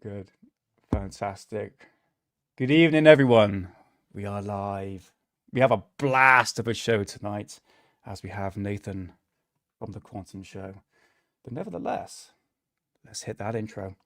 good. Fantastic. Good evening, everyone. We are live. We have a blast of a show tonight, as we have Nathan from the Quantum Show. But nevertheless, let's hit that intro.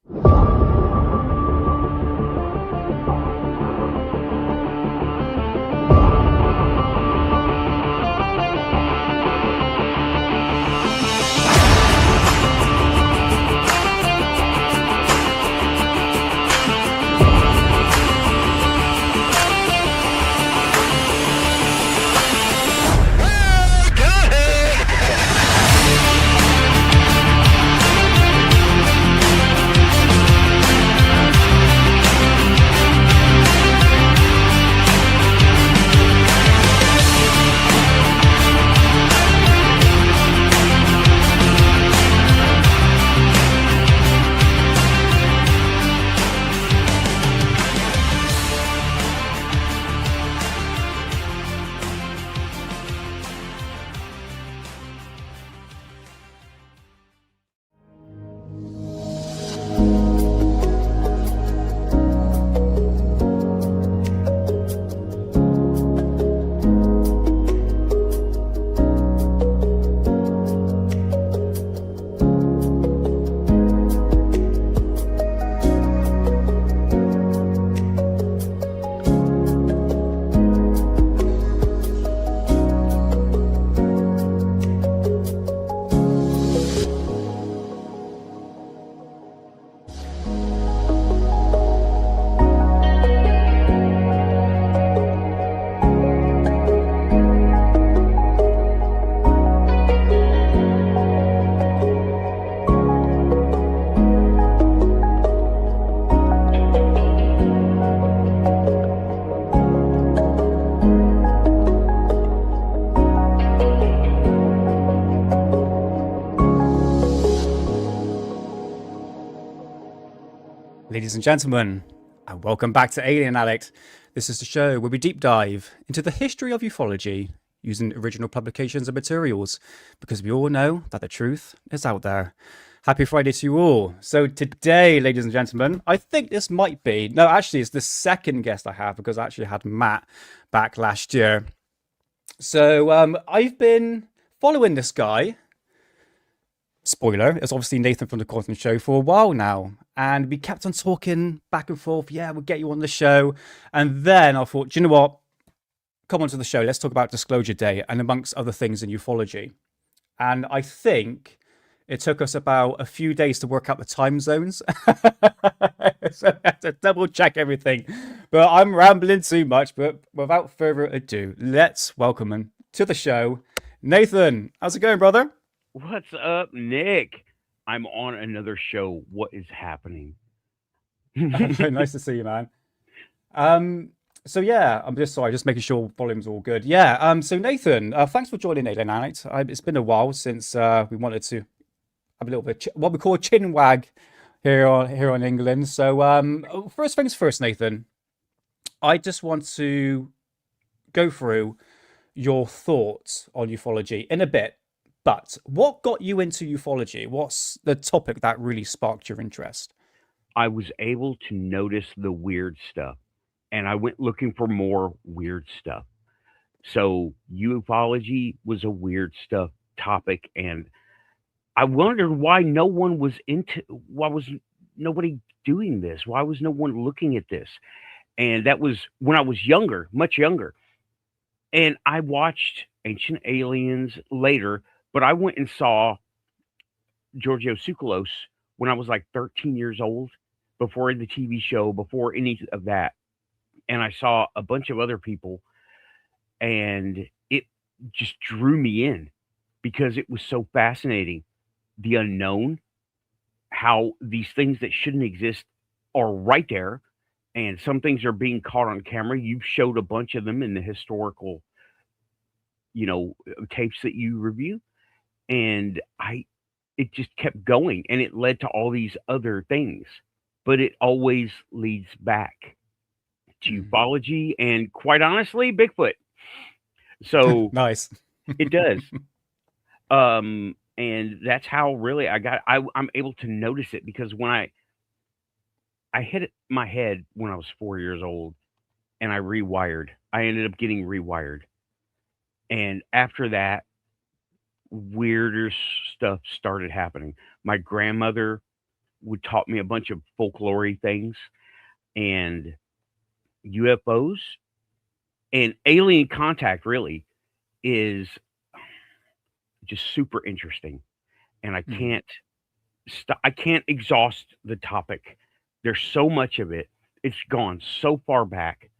Ladies and gentlemen, and welcome back to Alien Addict. This is the show where we deep dive into the history of ufology using original publications and materials, because we all know that the truth is out there. Happy Friday to you all. So today, ladies and gentlemen, I think this might be, no, actually it's the second guest I have, because I actually had Matt back last year. So I've been following this guy. Spoiler, it's obviously Nathan from the Quantum Show for a while now. And we kept on talking back and forth. Yeah, we'll get you on the show. And then I thought, do you know what? Come on to the show. Let's talk about Disclosure Day and amongst other things in ufology. And I think it took us about a few days to work out the time zones. So I had to double check everything. But I'm rambling too much. But without further ado, let's welcome him to the show. Nathan, how's it going, brother? What's up, Nick? I'm on another show. What is happening? Nice to see you, man. So yeah, I'm just sorry, just making sure volume's all good. Yeah. So Nathan, thanks for joining Alien Addict. It's been a while since we wanted to have a little bit what we call a chin wag here on England. So first things first, Nathan. I just want to go through your thoughts on ufology in a bit. But what got you into ufology? What's the topic that really sparked your interest? I was able to notice the weird stuff, and I went looking for more weird stuff. So ufology was a weird stuff topic, and I wondered why was nobody doing this? Why was no one looking at this? And that was when I was younger, much younger. And I watched Ancient Aliens later, but I went and saw Giorgio Tsoukalos when I was like 13 years old, before the TV show, before any of that. And I saw a bunch of other people, and it just drew me in because it was so fascinating. The unknown, how these things that shouldn't exist are right there, and some things are being caught on camera. You've showed a bunch of them in the historical, tapes that you review. And it just kept going, and it led to all these other things, but it always leads back to ufology and, quite honestly, Bigfoot. So Nice. it does. And that's how really I'm able to notice it, because when I hit my head when I was 4 years old, and I rewired. I ended up getting rewired, and after that, weirder stuff started happening. My grandmother would taught me a bunch of folklore things and UFOs and alien contact. Really is just super interesting, and Mm. I can't exhaust the topic. There's so much of it. It's gone so far back,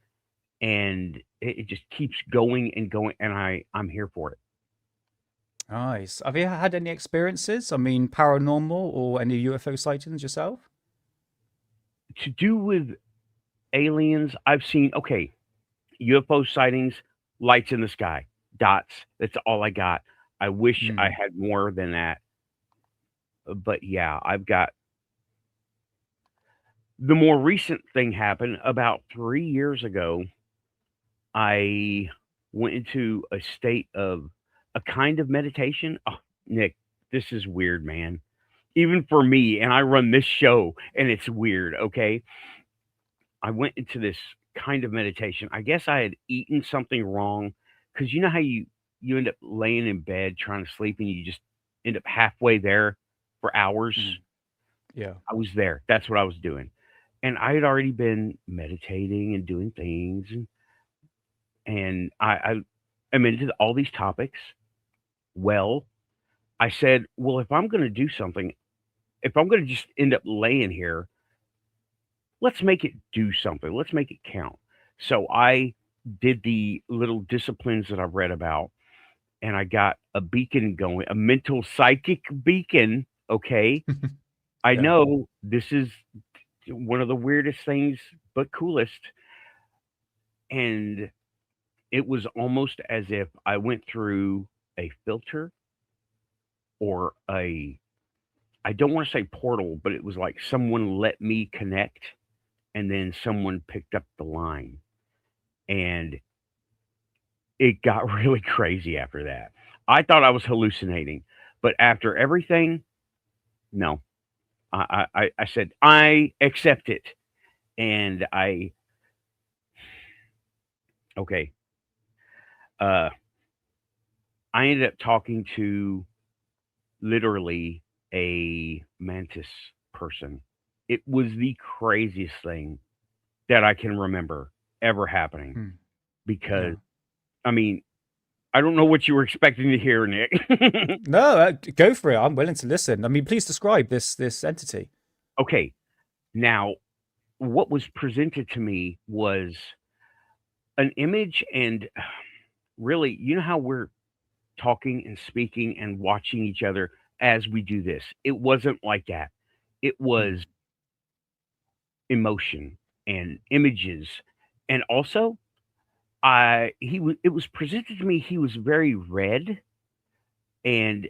and it just keeps going and going, and I'm here for it. Nice. Have you had any experiences? I mean, paranormal or any UFO sightings yourself? To do with aliens, I've seen okay, UFO sightings, lights in the sky, dots. That's all I got. I wish I Mm. had more than that. But yeah, I've got the more recent thing happened about 3 years ago. I went into a state of a kind of meditation. Oh, Nick, this is weird, man. Even for me, and I run this show, and it's weird. Okay, I went into this kind of meditation. I guess I had eaten something wrong because you know how you end up laying in bed trying to sleep, and you just end up halfway there for hours. Mm. Yeah. I was there. That's what I was doing, and I had already been meditating and doing things, and I am into all these topics. Well, I said, well, if I'm going to do something, if I'm going to just end up laying here, let's make it do something. Let's make it count. So I did the little disciplines that I've read about, and I got a beacon going, a mental psychic beacon. Okay. I Yeah. know this is one of the weirdest things, but coolest. And it was almost as if I went through a filter or I don't want to say portal, but it was like someone let me connect and then someone picked up the line. And it got really crazy after that. I thought I was hallucinating, but after everything, no. I said, I accept it. And okay, uh, I ended up talking to literally a mantis person. It was the craziest thing that I can remember ever happening Mm. because, Yeah. I mean, I don't know what you were expecting to hear, Nick. No, go for it. I'm willing to listen. I mean, please describe this entity. Okay, now what was presented to me was an image, and really, you know how we're talking and speaking and watching each other as we do this? It wasn't like that. It Mm. was emotion and images, and also it was presented to me. He was very red, and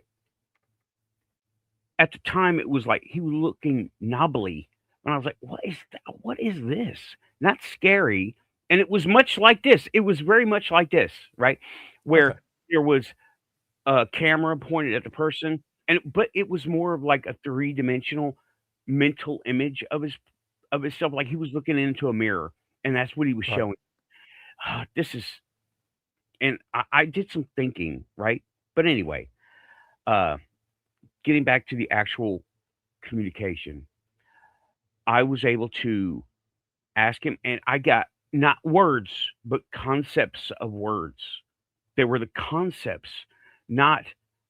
at the time, it was like he was looking knobbly, and I was like, "What is that? What is this?" Not scary, and it was much like this. It was very much like this, right? Where Okay. there was a camera pointed at the person, but it was more of like a three-dimensional mental image of himself, like he was looking into a mirror, and that's what he was Right. showing. This is and I did some thinking, right? But anyway, uh, getting back to the actual communication, I was able to ask him, and I got not words, but concepts of words. They were the concepts, not,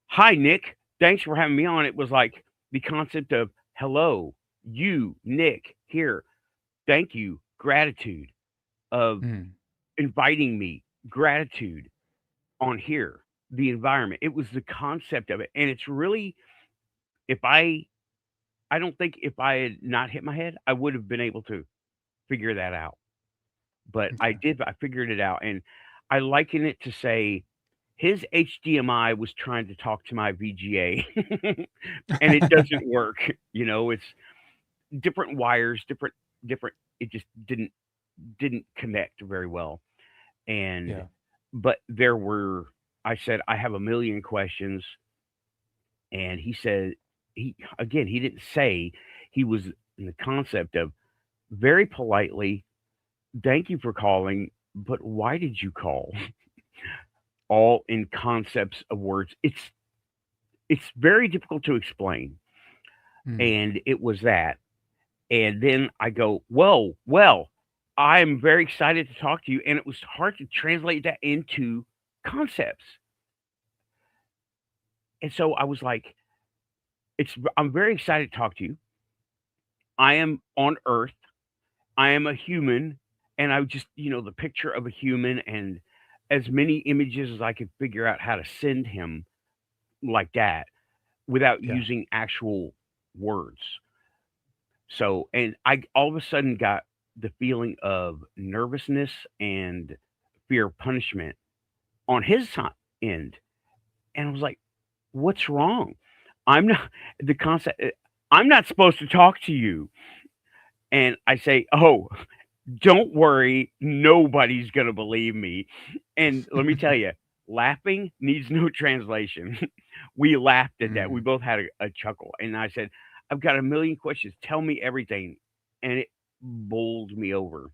"Hi, Nick. Thanks for having me on." It was like the concept of, "Hello, you, Nick, here. Thank you, gratitude, of Mm. inviting me, gratitude on here, the environment." It was the concept of it. And it's really, if I don't think if I had not hit my head, I would have been able to figure that out. But I Okay. did, I figured it out, and I liken it to say his HDMI was trying to talk to my VGA, and it doesn't work, it's different wires, different it just didn't connect very well, and Yeah. but there were I said, "I have a million questions," and he said he didn't say, he was in the concept of very politely, thank you for calling, but why did you call? All in concepts of words. It's very difficult to explain. Hmm. And it was that. And then I go, whoa, well, I'm very excited to talk to you. And it was hard to translate that into concepts. And so I was like, I'm very excited to talk to you. I am on Earth. I am a human. And I just, the picture of a human and as many images as I could figure out how to send him like that without Yeah. using actual words. So, and I all of a sudden got the feeling of nervousness and fear of punishment on his end. And I was like, what's wrong? I'm not the concept. I'm not supposed to talk to you. And I say, oh, don't worry. Nobody's going to believe me. And let me tell you, laughing needs no translation. We laughed at that. We Hmm. both had a chuckle. And I said, I've got a million questions. Tell me everything. And it bowled me over.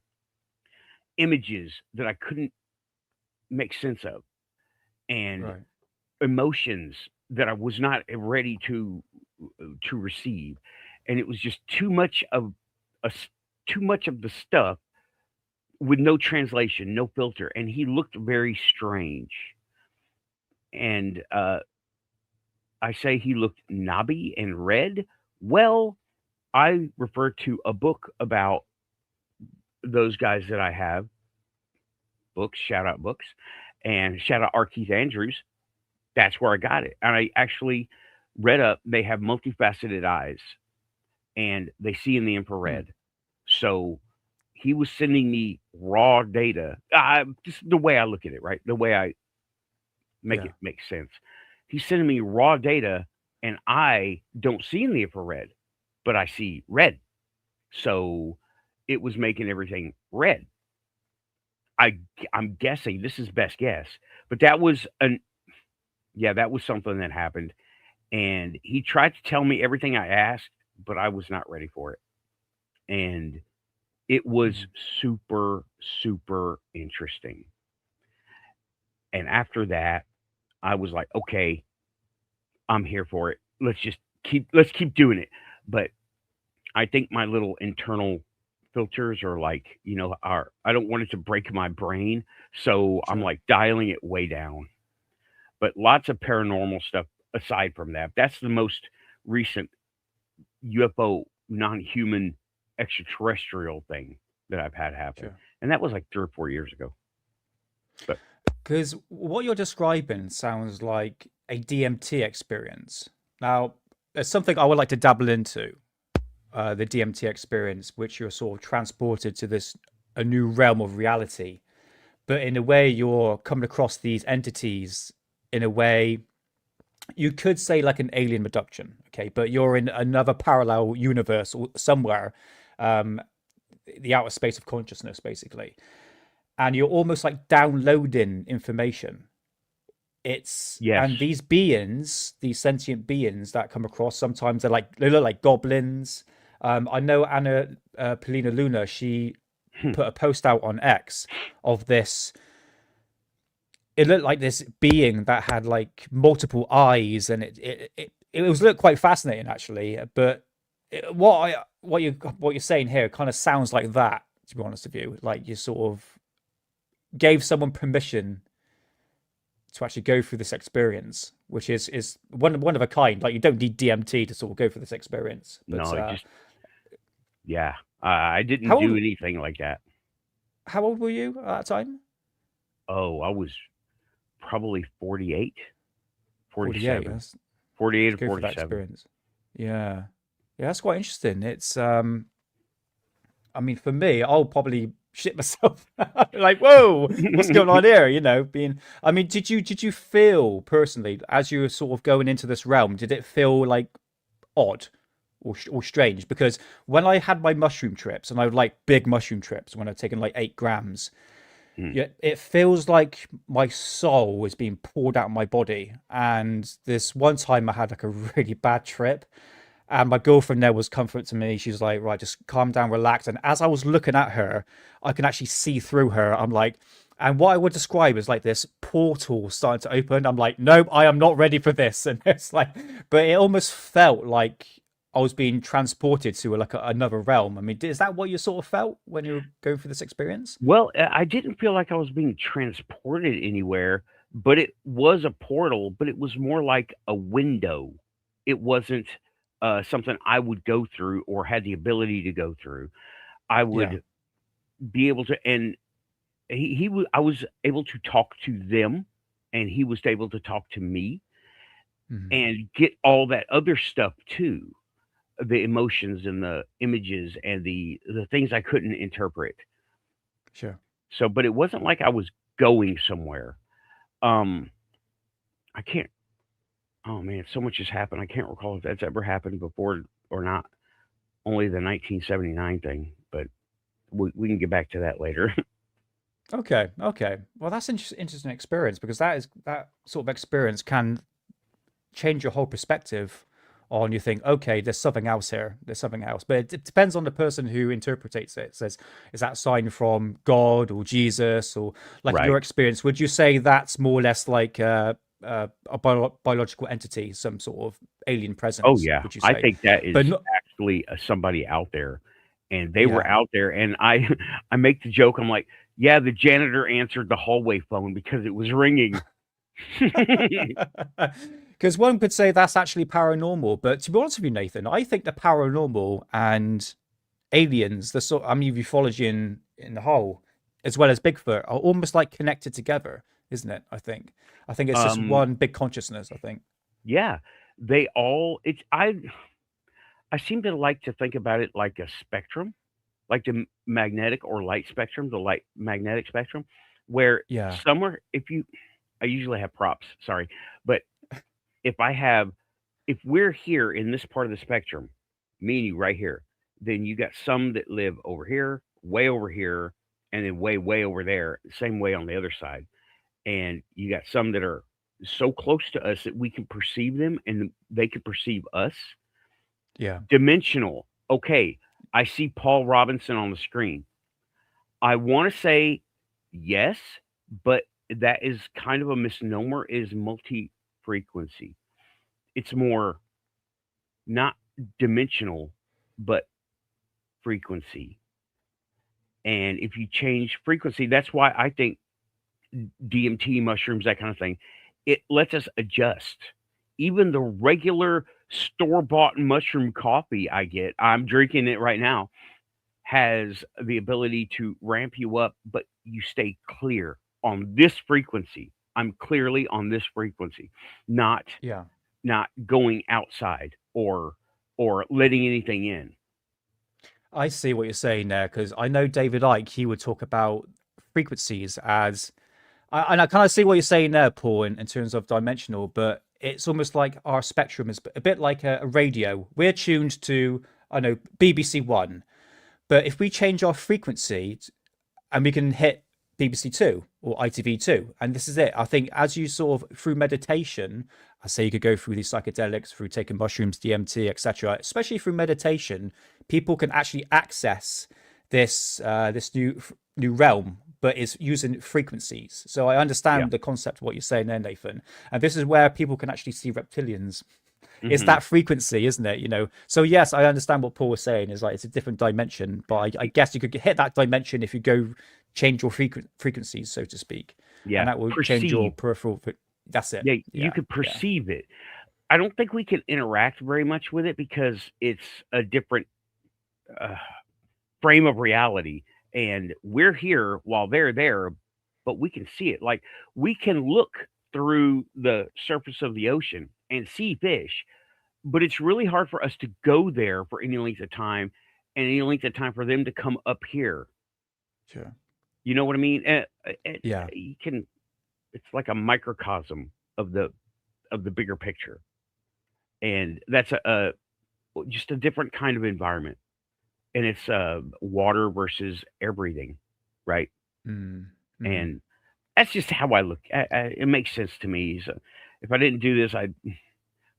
Images that I couldn't make sense of, and Right. emotions that I was not ready to receive. And it was just a s- too much of the stuff with no translation, no filter. And he looked very strange. And I say he looked knobby and red. Well, I refer to a book about those guys that I have, books, shout out books, and shout out R. Keith Andrews. That's where I got it. And I actually read up, they have multifaceted eyes and they see in the Hmm. infrared. So he was sending me raw data. Just the way I look at it, right? The way I make Yeah. it make sense. He's sending me raw data and I don't see in the infrared, but I see red. So it was making everything red. I I'm guessing this is best guess, but that was something that happened. And he tried to tell me everything I asked, but I was not ready for it. And it was Hmm. super, super interesting. And after that, I was like, okay, I'm here for it. Let's keep doing it. But I think my little internal filters are like, are I don't want it to break my brain. So I'm Sure. like dialing it way down. But lots of paranormal stuff aside from that. That's the most recent UFO non-human extraterrestrial thing that I've had happen, Sure. and that was like 3 or 4 years ago. But Because what you're describing sounds like a DMT experience. Now, there's something I would like to dabble into, the DMT experience, which you're sort of transported to this a new realm of reality. But in a way, you're coming across these entities in a way you could say like an alien abduction, okay? But you're in another parallel universe or somewhere, um, the outer space of consciousness, basically, and you're almost like downloading information. It's yes. and these beings, these sentient beings that come across, sometimes they look like goblins. I know Anna Polina Luna. She Hmm. put a post out on X of this. It looked like this being that had like multiple eyes, and it was looked quite fascinating actually. But what you're saying here kind of sounds like that. To be honest with you, like you sort of gave someone permission to actually go through this experience, which is one of a kind. Like you don't need DMT to sort of go through this experience. But No, it just yeah. I didn't how do old anything like that. how old were you at that time? Oh, I was probably 48, 48. 47, That's 48 to or go through that 47. experience. Yeah, yeah, that's quite interesting. It's I mean, for me, I'll probably shit myself. Like, whoa, what's going on here? Being. I mean, did you feel personally as you were sort of going into this realm? Did it feel like odd or strange? Because when I had my mushroom trips, and I would like big mushroom trips when I've taken like 8 grams, Hmm. yeah, it feels like my soul is being poured out of my body. And this one time I had like a really bad trip, And my girlfriend there was comfort to me. She was like, right, just calm down, relax. And as I was looking at her, I can actually see through her. I'm like, and what I would describe as like this portal starting to open. I'm like, nope, I am not ready for this. And it's like, but it almost felt like I was being transported to like another realm. I mean, is that what you sort of felt when you were going through this experience? Well, I didn't feel like I was being transported anywhere, but it was a portal, but it was more like a window. It wasn't something I would go through or had the ability to go through. I Yeah. would be able to, and I was able to talk to them, and he was able to talk to me Mhm. and get all that other stuff too, the emotions and the images and the things I couldn't interpret. Sure. So, but it wasn't like I was going somewhere. Um, I can't. Oh man, so much has happened. I can't recall if that's ever happened before or not. Only the 1979 thing, but we can get back to that later. Okay. Okay. Well, that's interesting experience because that sort of experience can change your whole perspective on you think, okay, there's something else here. There's something else. But it depends on the person who interprets it. Says, is that sign from God or Jesus or like in your Right. experience, would you say that's more or less like a biological entity, some sort of alien Oh presence, yeah, would you I say? think that is But not, actually somebody out there, and they were yeah. out there, and I I make the joke. I'm like, yeah, the janitor answered the hallway phone because it was ringing. Because one could say that's actually paranormal, but to be honest with you, Nathan, I think the paranormal and aliens, the sort I mean ufology in the whole, as well as Bigfoot, are almost like connected together, isn't it? I think. I think it's just um, one big consciousness, I think. yeah, they all. It's I seem to like to think about it like a spectrum, like the magnetic or light spectrum, the light magnetic spectrum, where Yeah. somewhere if you I usually have props, sorry, but if I have if we're here in this part of the spectrum, me and you right here, then you got some that live over here, and then way, way over there, same way on the other side. And you got some that are so close to us that we can perceive them and they can perceive us. Yeah. Dimensional. Okay, I see Paul Robinson on the screen. I want to say yes, but that is kind of a misnomer, is multi frequency. It's more not dimensional, but frequency. And if you change frequency, that's why I think DMT, mushrooms, that kind of thing, it lets us adjust. Even the regular store bought mushroom coffee I get, I'm drinking it right now, has the ability to ramp you up, but you stay clear on this frequency. I'm clearly on this frequency, not Yeah. not going outside or letting anything in. I see what you're saying there because I know David Icke, he would talk about frequencies as and I kind of see what you're saying there, Paul, in terms of dimensional, but it's almost like our spectrum is a bit like a radio. We're tuned to, I know, BBC One, but if we change our frequency and we can hit BBC Two or ITV Two, and this is it. I think as you sort of through meditation, I say you could go through these psychedelics, through taking mushrooms, DMT, etc. Especially through meditation, people can actually access this new realm, but it's using frequencies. So I Yeah. understand the concept of what you're saying there, Nathan. And this is where people can actually see reptilians. It's Hmm. that frequency, isn't it? So yes, I understand what Paul was saying. Is like it's a different dimension, but I guess you could hit that dimension if you go change your frequencies, so to speak, and Yeah. that will change your Perceive. peripheral. That's it. Yeah. You Yeah, could yeah, perceive it. I don't think we can interact very much with it because it's a different uh, frame of reality. And we're here while they're there, but we can see it. Like we can look through the surface of the ocean and see fish, but it's really hard for us to go there for any length of time and any length of time for them to come up here. sure. You know what I mean? Yeah, You can. It's like a microcosm of the bigger picture, and that's just a different kind of environment. And it's water versus air breathing, right? mm, mm. And that's just how I look. It makes sense to me. So if I didn't do this, I'd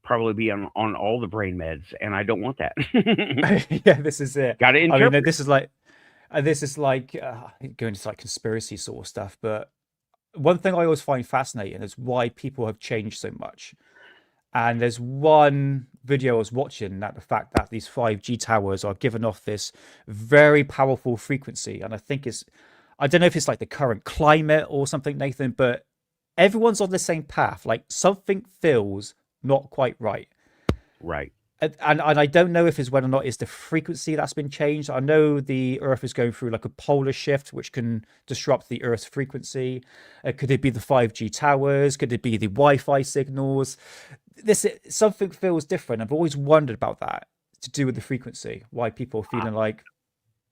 probably be on all the brain meds, and I don't want that. Yeah, this is it. Got to I mean, interpret. this is like going into like conspiracy sort of stuff. But one thing I always find fascinating is why people have changed so much. And there's one video I was watching that the fact that these 5G towers are giving off this very powerful frequency. And I think I don't know if it's like the current climate or something, Nathan, but everyone's on the same path. Like something feels not quite right. Right. And I don't know if it's whether or not it's the frequency that's been changed. I know the Earth is going through like a polar shift, which can disrupt the Earth's frequency. Could it be the 5G towers? Could it be the Wi-Fi signals? This something feels different. I've always wondered about that to do with the frequency. Why people are Uh, feeling like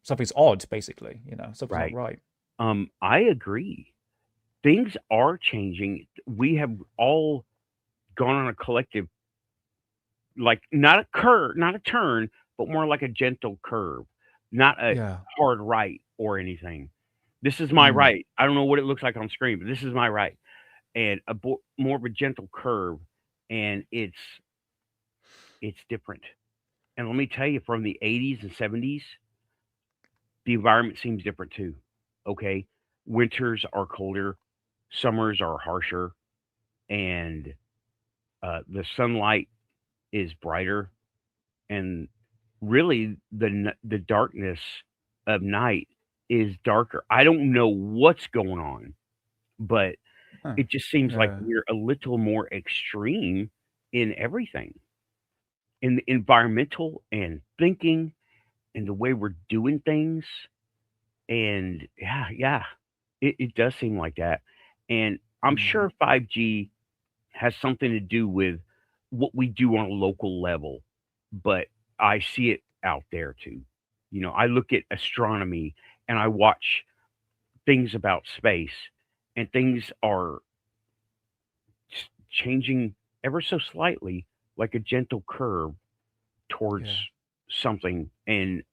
something's odd, basically. Something's not right. right. I agree. Things are changing. We have all gone on a collective, like not a curve, not a turn, but more like a gentle curve, not a Yeah. hard right or anything. This is my Mm, right. I don't know what it looks like on screen, but this is my right, and more of a gentle curve, and it's different. And let me tell you, from the 80s and 70s, the environment seems different too. Okay, winters are colder, summers are harsher, and the sunlight is brighter, and really the darkness of night is darker. I don't know what's going on, but huh. it just seems like Yeah. we're a little more extreme in everything, in the environmental and thinking and the way we're doing things. And yeah, yeah, it does seem like that. And I'm Mm, sure 5G has something to do with what we do on a local level, but I see it out there too. I look at astronomy and I watch things about space, and things are changing ever so slightly, like a gentle curve towards yeah. something. And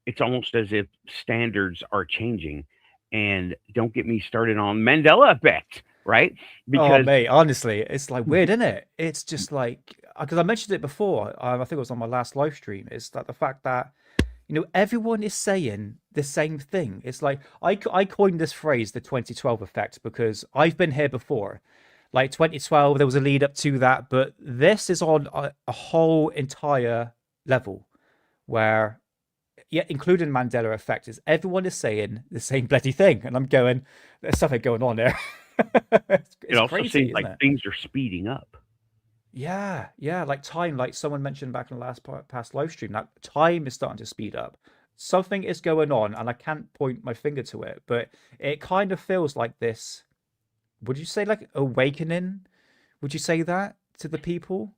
it's almost as if standards are changing. And don't get me started on Mandela effect, right? Oh, Because mate, honestly, it's like weird, isn't it? It's just like because I mentioned it before. I think it was on my last live stream. It's that the fact that everyone is saying the same thing. It's like I coined this phrase, the 2012 effect, because I've been here before. Like 2012, there was a lead up to that, but this is on a whole entire level where, yeah, including Mandela effect, is everyone is saying the same bloody thing, and I'm going, there's something going on there. it's, it it's also crazy, seems isn't like it? things are speeding up. Yeah, yeah, like time, like someone mentioned back in the past live stream, that time is starting to speed up. Something is going on, and I can't point my finger to it, but it kind of feels like this. Would you say like awakening? Would you say that to the people?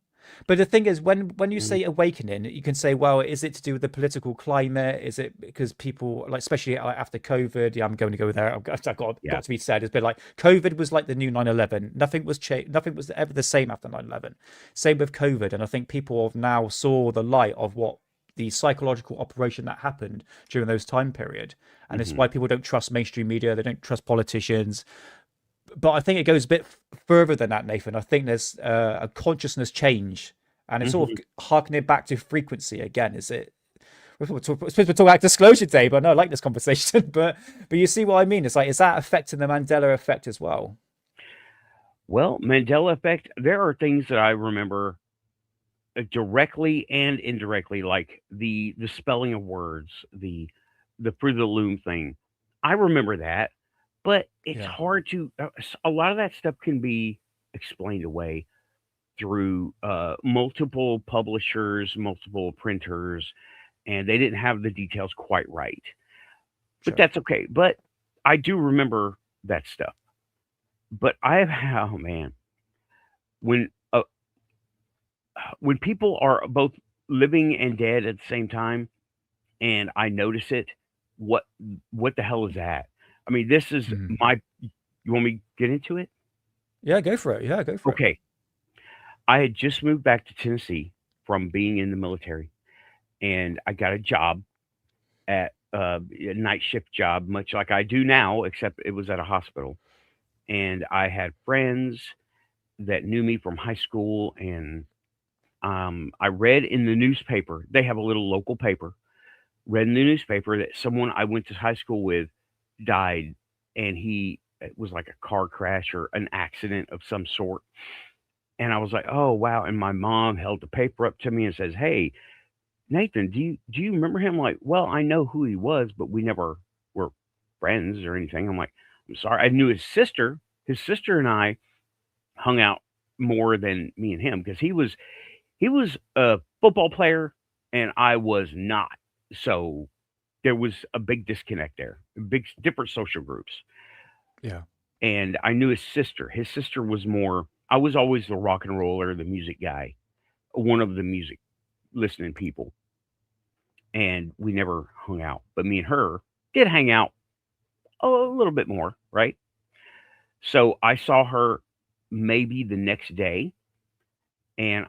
But the thing is, when you Mm, say awakening, you can say, well, is it to do with the political climate? Is it because people, like, especially like after COVID? Yeah, I'm going to go there. I've got yeah. to be said. It's been like COVID was like the new 9/11. Nothing was changed. Nothing was ever the same after 9/11. Same with COVID, and I think people have now saw the light of what the psychological operation that happened during those time period, and it's Hmm. why people don't trust mainstream media. They don't trust politicians, but I think it goes a bit further than that, Nathan. I think there's a consciousness change, and it's sort Hmm. of harkening back to frequency again. Is it? We're supposed to talk about disclosure day, but no, I like this conversation. But you see what I mean? It's like, is that affecting the Mandela effect as well? Well, Mandela effect, there are things that I remember directly and indirectly, like the spelling of words, the Fruit of the Loom thing. I remember that, but it's Yeah, hard to. A lot of that stuff can be explained away through multiple publishers, multiple printers, and they didn't have the details quite right. But sure. that's okay. But I do remember that stuff. But I have, oh man, when when people are both living and dead at the same time, and I notice it, what what the hell is that? I mean, this is Hmm. my. You want me to get into it? Yeah, go for it. Yeah, go for it. Okay, I had just moved back to Tennessee from being in the military, and I got a job at a night shift job, much like I do now, except it was at a hospital. And I had friends, that knew me from high school, and I read in the newspaper. They have a little local paper. Read in the newspaper that someone I went to high school with died, and it was like a car crash or an accident of some sort. And I was like, "Oh, wow." And my mom held the paper up to me and says, "Hey, Nathan, do you remember him?" Like, "Well, I know who he was, but we never were friends or anything." I'm like, "I'm sorry." I knew his sister. His sister and I hung out more than me and him because he was a football player and I was not. So there was a big disconnect there, big different social groups. Yeah. And I knew his sister. His sister was more. I was always the rock and roller, the music guy, one of the music listening people, and we never hung out. But me and her did hang out a little bit more, right? So I saw her maybe the next day, and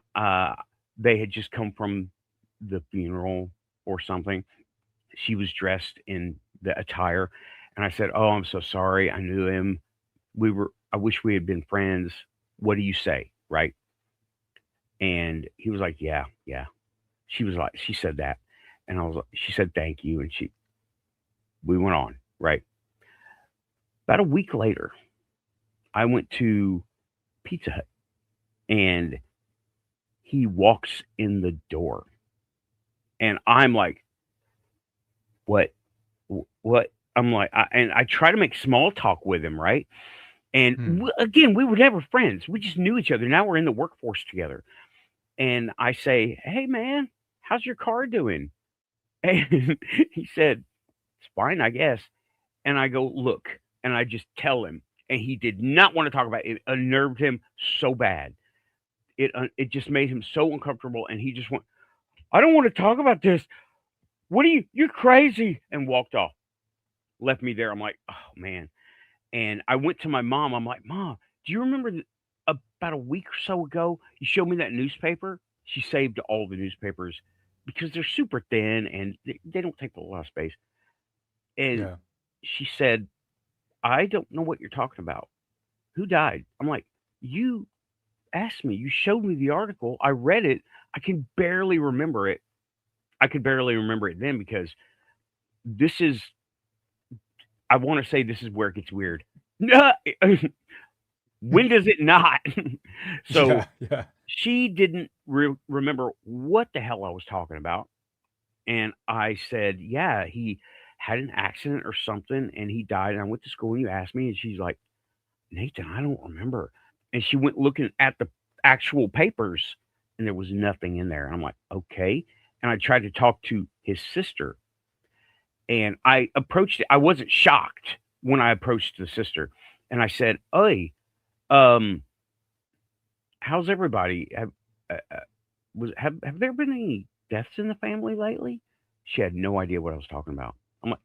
they had just come from the funeral or something. She was dressed in the attire, and I said, "Oh, I'm so sorry. I knew him. I wish we had been friends. What do you say?" Right? And he was like, "Yeah, yeah." She said that, and I was like, she said, "Thank you," and we went on. Right? About a week later, I went to Pizza Hut, and he walks in the door, and I'm like, "What? What?" I'm like, and I try to make small talk with him, right? And Hmm. again, we were never friends. We just knew each other. Now we're in the workforce together. And I say, "Hey, man, how's your car doing?" And he said, "It's fine, I guess." And I go, "Look," and I just tell him. And he did not want to talk about it. It unnerved him so bad. It just made him so uncomfortable. And he just went, "I don't want to talk about this. What are you're crazy," and walked off. Left me there. I'm like, "Oh, man." And I went to my mom. I'm like, "Mom, do you remember about a week or so ago, you showed me that newspaper?" She saved all the newspapers because they're super thin and they don't take a lot of space. And Yeah. she said, "I don't know what you're talking about. Who died?" I'm like, "You asked me. You showed me the article. I read it. I can barely remember it. I could barely remember it then because this is, I want to say this is where it gets weird. No, when does it not?" So Yeah. Yeah. she didn't remember what the hell I was talking about. And I said, "Yeah, he had an accident or something and he died. And I went to school and you asked me." And she's like, "Nathan, I don't remember." And she went looking at the actual papers and there was nothing in there. And I'm like, "Okay." And I tried to talk to his sister and I approached it. I wasn't shocked when I approached the sister and I said, "Hey, um, how's everybody? Have there been any deaths in the family lately?" She had no idea what I was talking about. I'm like,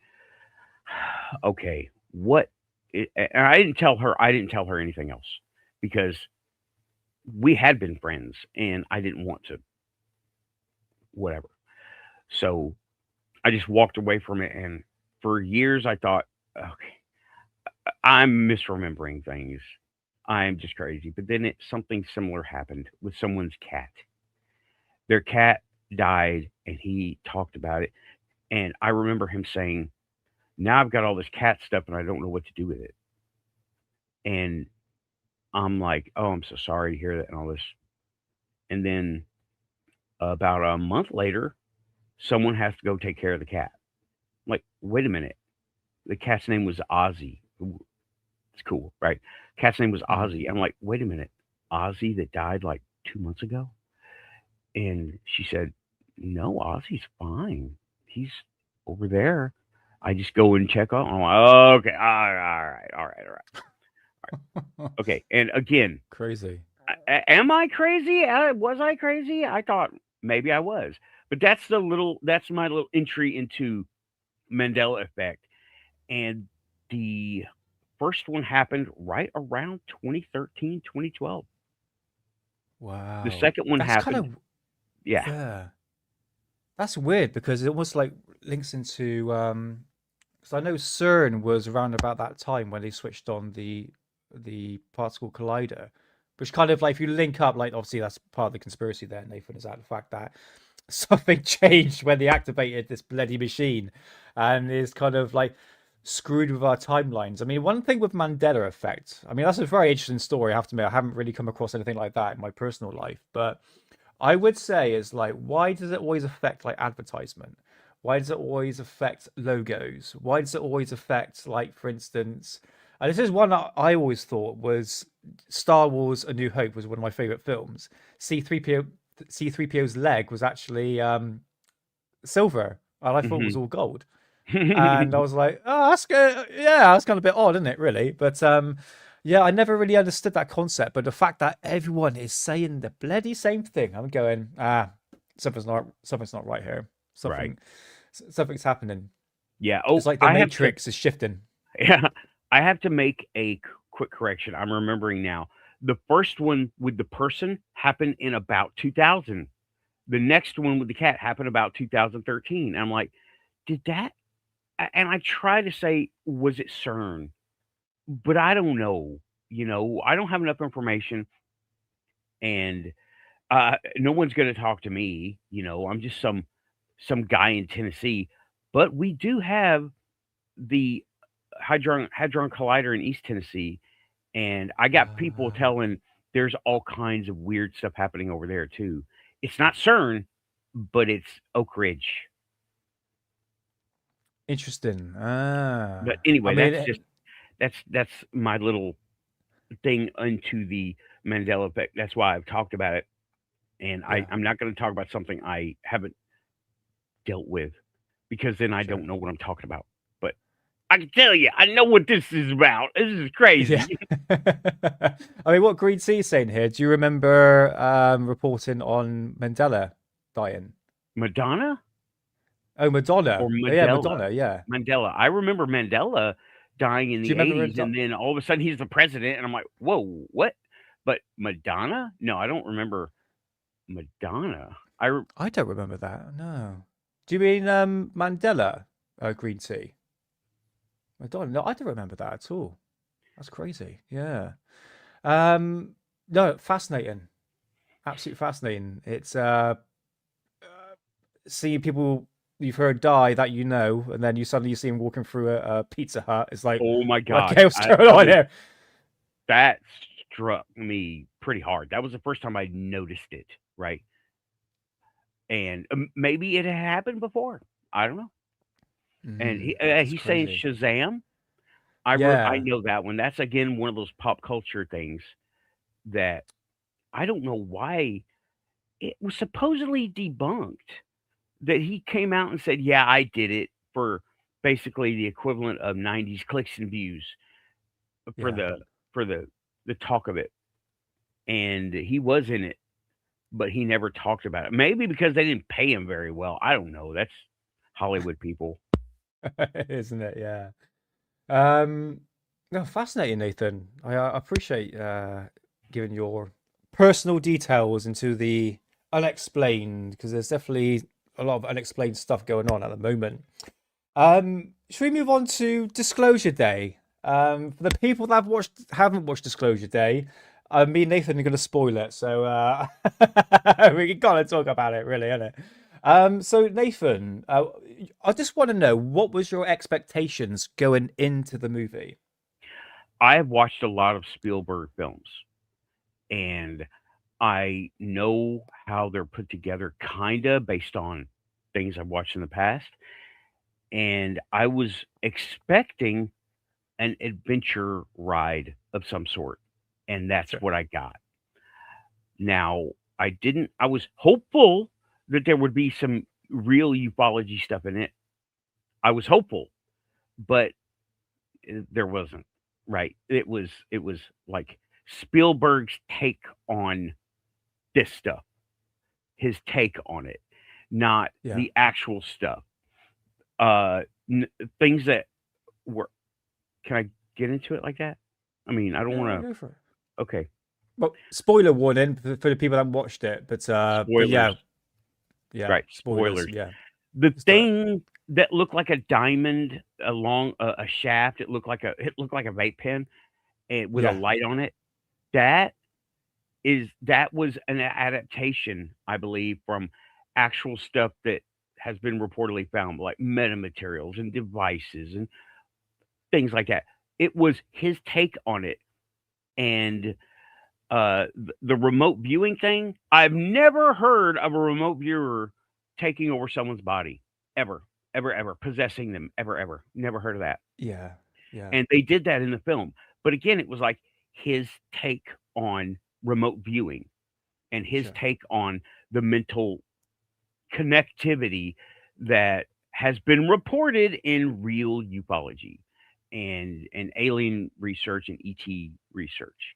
"Okay, what?" And I didn't tell her anything else because we had been friends and I didn't want to, whatever. So I just walked away from it. And for years, I thought, "Okay, I'm misremembering things. I'm just crazy." But then something similar happened with someone's cat. Their cat died and he talked about it. And I remember him saying, "Now I've got all this cat stuff and I don't know what to do with it." And I'm like, "Oh, I'm so sorry to hear that," and all this. And then about a month later, someone has to go take care of the cat. I'm like, "Wait a minute." The cat's name was Ozzy. It's cool, right? Cat's name was Hmm. Ozzy. I'm like, "Wait a minute. Ozzy that died like 2 months ago?" And she said, "No, Ozzy's fine. He's over there." I just go and check on. I'm like, "Oh, okay, all right. Okay." And again, Crazy. am I crazy? Was I crazy? I thought maybe I was, but that's my little entry into Mandela effect. And the first one happened right around 2013, 2012. The Wow. second one That's kind happened, of, yeah. yeah. That's weird because it almost like links into because I know CERN was around about that time when they switched on the particle collider, which kind of like if you link up, like obviously that's part of the conspiracy there, Nathan, is that the fact that something changed when they activated this bloody machine, and is kind of like screwed with our timelines. I mean, one thing with Mandela effect, I mean, that's a very interesting story. I have to admit, I haven't really come across anything like that in my personal life, but I would say is like, why does it always affect like advertisement? Why does it always affect logos? Why does it always affect, like, for instance, and this is one that I always thought was Star Wars: A New Hope was one of my favorite films. C3PO C3PO's leg was actually silver, and I thought it was Hmm. all gold. And I was like, oh, that's good. Yeah, that's kind of a bit odd, isn't it? Really, but yeah, I never really understood that concept. But the fact that everyone is saying the bloody same thing, I'm going, something's not right here. Right. Something's happening. Yeah. It's Oh, like the I have to. Matrix is shifting. Yeah, I have to make a quick correction. I'm remembering now. The first one with the person happened in about 2000. The next one with the cat happened about 2013. I'm like, did that? And I try to say, was it CERN? But I don't know. I don't have enough information, and no one's going to talk to me. I'm just some guy in Tennessee. But we do have the Hadron Collider in East Tennessee, and I got people Ah, telling there's all kinds of weird stuff happening over there too. It's not CERN, but it's Oak Ridge. interesting. But I anyway, mean, that's my little thing into the Mandela effect. That's why I've talked about it, and yeah, I'm not going to talk about something I haven't dealt with because then I sure. don't know what I'm talking about. But I can tell you, I know what this is about. This is Yeah. crazy. I mean, what Green Sea is saying here, do you remember reporting on Mandela dying? Madonna Oh, or Madonna. Oh, yeah, Mandela? Madonna. Yeah. Mandela. I remember Mandela dying in Do you the remember her? 80s, and then all of a sudden he's the president, and I'm like, whoa, what? But Madonna? No, I don't remember Madonna. I don't remember that. No. Do you mean Mandela? Green Tea. Madonna. No, I don't remember that at all. That's crazy. Yeah. Um, no, fascinating. Absolutely fascinating. It's seeing people you've heard die that you know, and then you suddenly see them walking through a Pizza Hut. It's like, Oh my gosh, okay, what's going I on was here? that struck me pretty hard. That was the first time I noticed it, right? And maybe it had happened before. I don't know. And That's he's saying crazy. Shazam. I Yeah, know that one. That's again one of those pop culture things that I don't know why it was supposedly debunked. That he came out and said, "Yeah, I did it for basically the equivalent of 90s clicks and views for yeah. the talk of it." And he was in it, but he never talked about it. Maybe because they didn't pay him very well. I don't know. That's Hollywood people. Isn't it? Yeah. Um, no, fascinating, Nathan. I appreciate giving your personal details into the unexplained because there's definitely a lot of unexplained stuff going on at the moment. Should we move on to Disclosure Day? For the people that haven't watched Disclosure Day, me and Nathan are going to spoil it, so we gotta talk about it, really, innit? So Nathan, I just want to know what was your expectations going into the movie? I have watched a lot of Spielberg films, and I know how they're put together, kinda based on things I've watched in the past. And I was expecting an adventure ride of some sort, and that's Sure. what I got. Now, I didn't I was hopeful that there would be some real ufology stuff in it. I was hopeful, but there wasn't, right? It was like Spielberg's take on this stuff, his take on it, not Yeah. the actual stuff. Uh, n Things that were can I get into it like that? I mean, I don't Yeah, wanna go for it. okay, Well, spoiler warning for the people that haven't watched it, but spoilers, yeah, yeah, right, spoilers. spoilers. Yeah, The let's do it. thing that looked like a diamond along a shaft, it looked like a vape pen, and with a Yeah. light on it, that is that was an adaptation, I believe, from actual stuff that has been reportedly found, like metamaterials and devices and things like that. It was his take on it, and the remote viewing thing. I've never heard of a remote viewer taking over someone's body ever, ever, ever possessing them ever, ever. Never heard of that. Yeah. Yeah. And they did that in the film, but again, it was like his take on remote viewing and his Sure. take on the mental connectivity that has been reported in real ufology and alien research and ET research.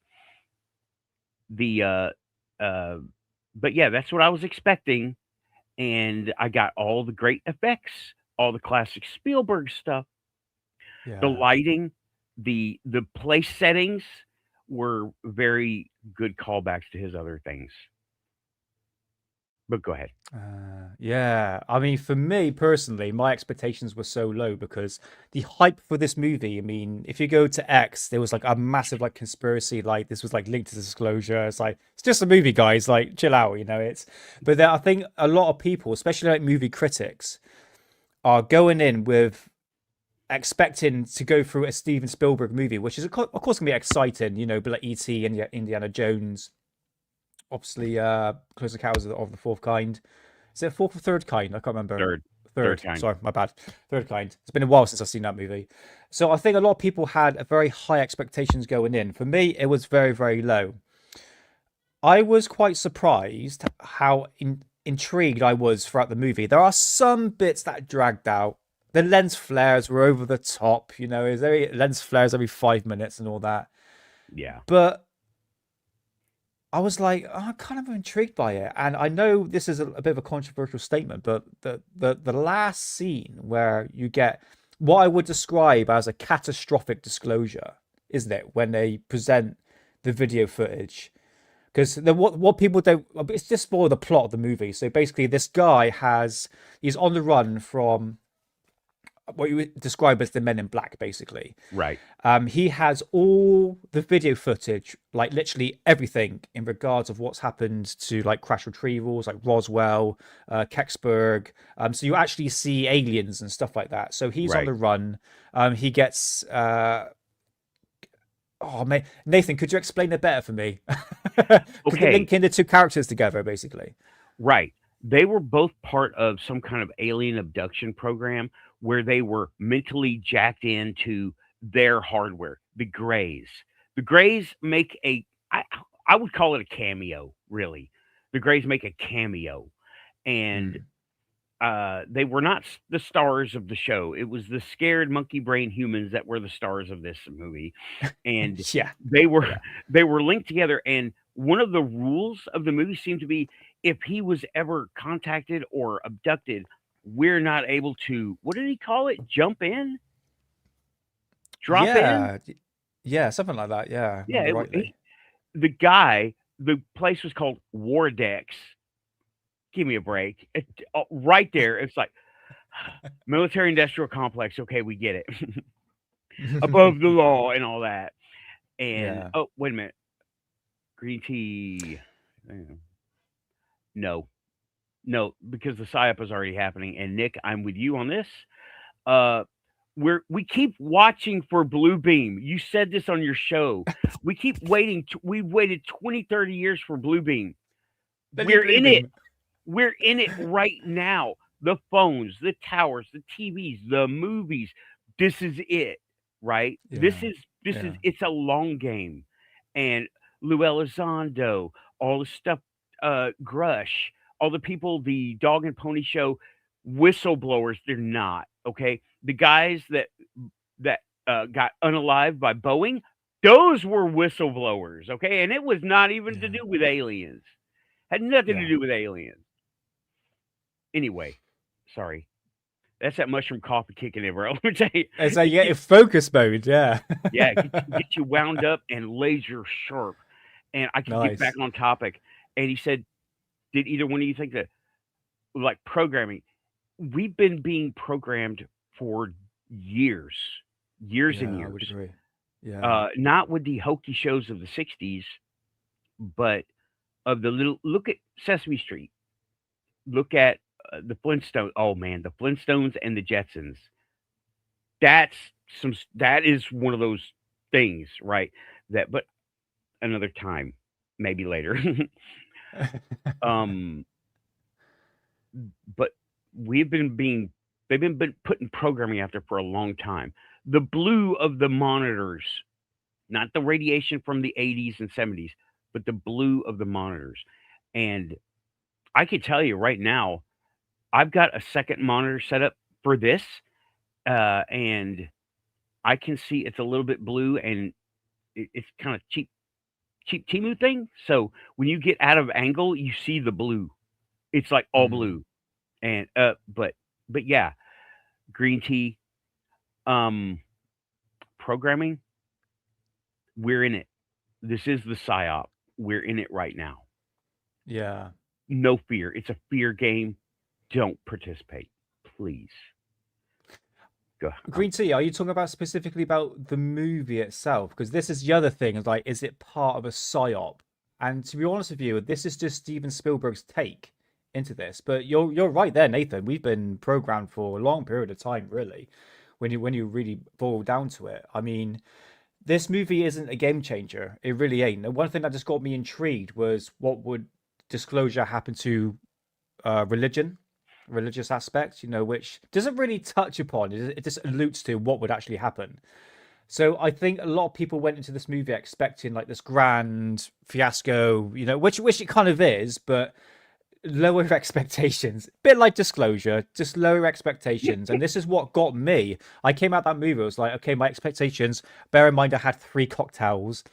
The uh but yeah, that's what I was expecting, and I got all the great effects, all the classic Spielberg stuff, the Yeah. lighting, the place settings were very good callbacks to his other things. But go ahead. Yeah, I mean, for me personally, my expectations were so low because the hype for this movie. I mean, if you go to X, there was like a massive like conspiracy, like this was like linked to disclosure. It's like it's just a movie, guys. Like, chill out, you know. It's but then I think a lot of people, especially like movie critics, are going in with expecting to go through a Steven Spielberg movie, which is of course gonna be exciting, you know, but like E.T. and Indiana Jones, obviously, Close Encounters of the Fourth Kind. Is it fourth or third kind? I can't remember. Third, third Third. kind. Sorry, my bad. Third kind. It's been a while since I've seen that movie. So I think a lot of people had a very high expectations going in. For me, it was very, very low. I was quite surprised how intrigued I was throughout the movie. There are some bits that dragged out. The lens flares were over the top, you know, is there lens flares every 5 minutes and all that. Yeah. But I was like, oh, I'm kind of intrigued by it. And I know this is a bit of a controversial statement, but the last scene where you get what I would describe as a catastrophic disclosure, isn't it? When they present the video footage. Because what people don't, it's just for the plot of the movie. So basically, this guy he's on the run from what you would describe as the Men in Black, basically. Right. He has all the video footage, like literally everything in regards of what's happened to like crash retrievals, like Roswell, Kecksburg. So you actually see aliens and stuff like that. So he's on Right. the run. He gets. Oh man, Nathan, could you explain it better for me? Because they're Okay. linking the two characters together, basically. Right. They were both part of some kind of alien abduction program where they were mentally jacked into their hardware. The Greys. The Greys make I would call it a cameo, really. The Greys make a cameo, and Mm. they were not the stars of the show. It was the scared monkey brain humans that were the stars of this movie, and Yeah, they were yeah, they were linked together. And one of the rules of the movie seemed to be if he was ever contacted or abducted, we're not able to. What did he call it? Jump in, drop in. yeah, yeah, something like that. Yeah, I Yeah, remember rightly. the guy. The place was called War Decks. Give me a break. Right there, it's like military industrial complex. Okay, we get it. Above the law and all that. And Yeah, oh, wait a minute, green tea. No, no, because the psyop is already happening. And Nick, I'm with you on this. Uh, we keep watching for Blue Beam. You said this on your show. We keep waiting. We've waited 20, 30 years for Blue Beam. the new We're blue in it. beam. We're in it right now. The phones, the towers, the TVs, the movies. This is it, right? This Yeah, is this is yeah, it's a long game. And Lou Elizondo, all the stuff, Grush, all the people, the dog and pony show, whistleblowers, they're not. Okay. The guys that got unalived by Boeing, those were whistleblowers. Okay. And it was not even to yeah, do with aliens. Had nothing to yeah. do with aliens. Anyway, sorry. That's that mushroom coffee kicking in, bro. Let me tell you, It's like you get in focus mode. Yeah, yeah, get you wound up and laser sharp. And I can get back nice. on topic. And he said, "Did either one of you think that like programming? We've been being programmed for years, years and Yeah, I would years. agree. Yeah, Not with the hokey shows of the '60s, but." of the little look at Sesame Street. Look at the Flintstones. Oh man, the Flintstones and the Jetsons. That's that is one of those things, right? That but another time, maybe later. um but we've been being been putting programming out there for a long time. The blue of the monitors, not the radiation from the 80s and 70s, but the blue of the monitors. And I can tell you right now, I've got a second monitor set up for this, and I can see it's a little bit blue, and it's kind of cheap Timu thing. So when you get out of angle, you see the blue. It's like all Mm, blue, and but yeah, green tea, um, programming. We're in it. This is the psyop. We're in it right now. yeah. No fear. It's a fear game. Don't participate, please. Go. Green tea, are you talking about specifically about the movie itself? Because this is the other thing, is like, is it part of a psyop? And to be honest with you, this is just Steven Spielberg's take into this. But you're right there, Nathan. We've been programmed for a long period of time, really, when you really boil down to it. I mean, this movie isn't a game changer. It really ain't. And one thing that just got me intrigued was what would disclosure happen to religion, religious aspect, which doesn't really touch upon it. It just alludes to what would actually happen. So I think a lot of people went into this movie expecting like this grand fiasco, which it kind of is, but lower expectations. Bit like Disclosure, just lower expectations. And this is what got me. I came out that movie, I was like, okay, my expectations. Bear in mind, I had 3 cocktails.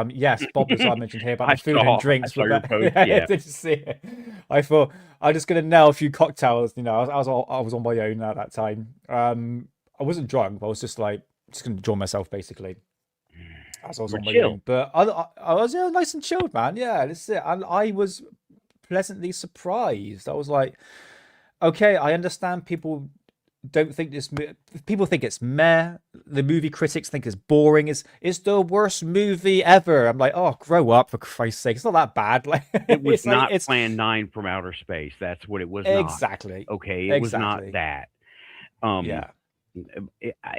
Yes, Bob Lazar mentioned here about the food and I drinks. saw your post. Yeah, Yeah. did you see it? I thought I'm just gonna nail a few cocktails. I was on my own at that time. I wasn't drunk, but I was just like just gonna enjoy myself basically as I was We're on my chill. own. But I was nice and chilled, man. Yeah, that's it. And I was pleasantly surprised. I was like, okay, I understand people don't think people think it's meh. The movie critics think it's boring. It's the worst movie ever. I'm like, oh, grow up for Christ's sake. It's not that bad. Like It was it's like not it's Plan 9 from outer space. That's what it was not. exactly, Okay, it was not exactly. that. Um, Yeah,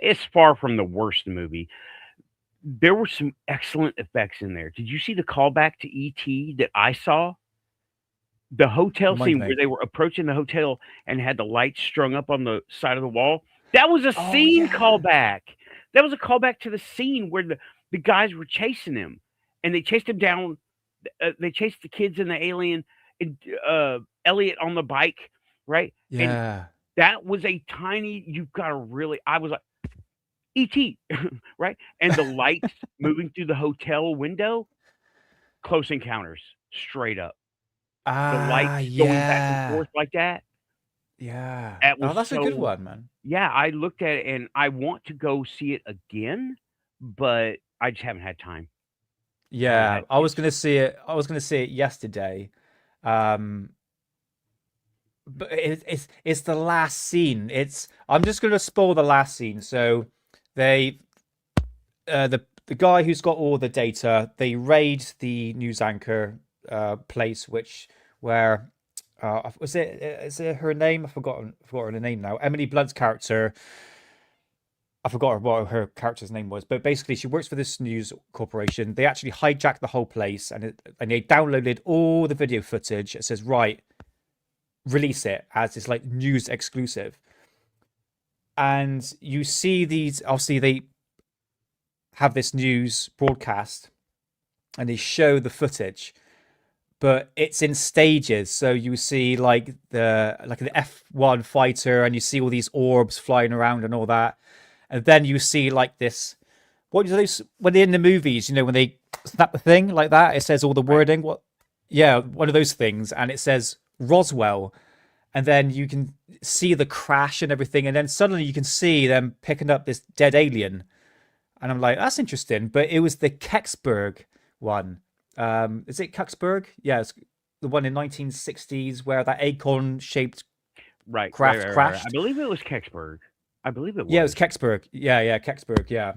it's far from the worst movie. There were some excellent effects in there. Did you see the callback to ET that I saw? The hotel remind scene where me. they were approaching the hotel and had the lights strung up on the side of the wall. That was a Oh scene yeah, callback. That was a callback to the scene where the guys were chasing him, and they chased him down. They chased the kids and the alien, and Elliot on the bike, right? And yeah. that was a tiny. You've got to really. I was like ET, right? And the lights moving through the hotel window. Close Encounters, straight up. The lights Ah, going back and yeah, forth like that. yeah. That Oh, was that's a good so one, man. yeah, I looked at it and I want to go see it again, but I just haven't had time. Haven't Yeah, had I was it's gonna see it. I was gonna see it yesterday. Um, but it's the last scene. I'm just gonna spoil the last scene. So they the guy who's got all the data, they raid the news anchor place, which where was it is it her name? I forgotten her name now. Emily Blunt's character. I forgot what her character's name was, but basically she works for this news corporation. They actually hijacked the whole place, and they downloaded all the video footage. It says, right, release it as this like news exclusive. And you see these, obviously they have this news broadcast and they show the footage, but it's in stages. So you see like an F1 fighter, and you see all these orbs flying around and all that. And then you see like this, what do those when they're in the movies, when they snap the thing like that, it says all the right. wording. What Yeah, one of those things, and it says Roswell, and then you can see the crash and everything, and then suddenly you can see them picking up this dead alien, and I'm like, that's interesting. But it was the Kecksburg one. Is it Kecksburg? Yeah, it's the one in 1960s where that acorn shaped craft I crashed. believe it was Kecksburg. I believe it Yeah, it was was. Kecksburg. Yeah, Kecksburg. Yeah,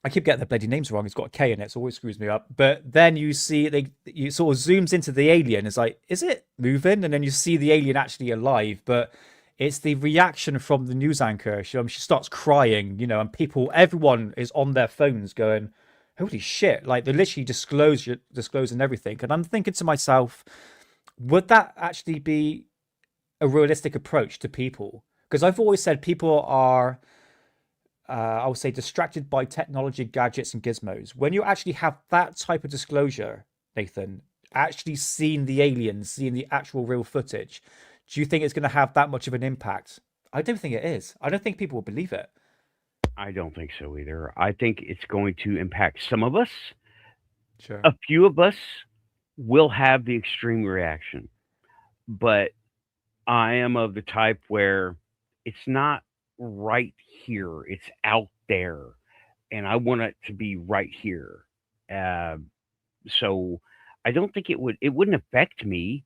I keep getting the bloody names wrong. It's got a K in it, so it always screws me up. But then you see you sort of zooms into the alien. It's like, is it moving? And then you see the alien actually alive, but it's the reaction from the news anchor. She starts crying, and everyone is on their phones going, "Holy shit!" Like they're literally disclosing everything. And I'm thinking to myself, would that actually be a realistic approach to people? Because I've always said people are I would say, distracted by technology, gadgets, and gizmos. When you actually have that type of disclosure, Nathan, actually seeing the aliens, seeing the actual real footage, do you think it's going to have that much of an impact? I don't think it is. I don't think people will believe it. I don't think so either. I think it's going to impact some of us. Sure. A few of us will have the extreme reaction, but I am of the type where it's not right here, it's out there, and I want it to be right here. Uh, so I don't think it wouldn't affect me.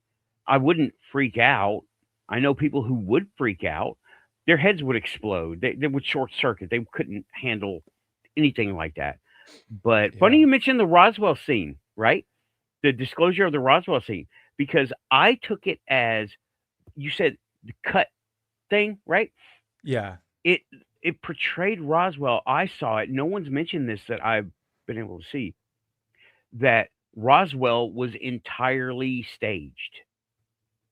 I wouldn't freak out. I know people who would freak out. Their heads would explode. They would short circuit. They couldn't handle anything like that. But funny Yeah. you mentioned the Roswell scene, right? The disclosure of the Roswell scene, because I took it as you said the cut thing, right? Yeah. It it portrayed Roswell. I saw it. No one's mentioned this that I've been able to see that Roswell was entirely staged,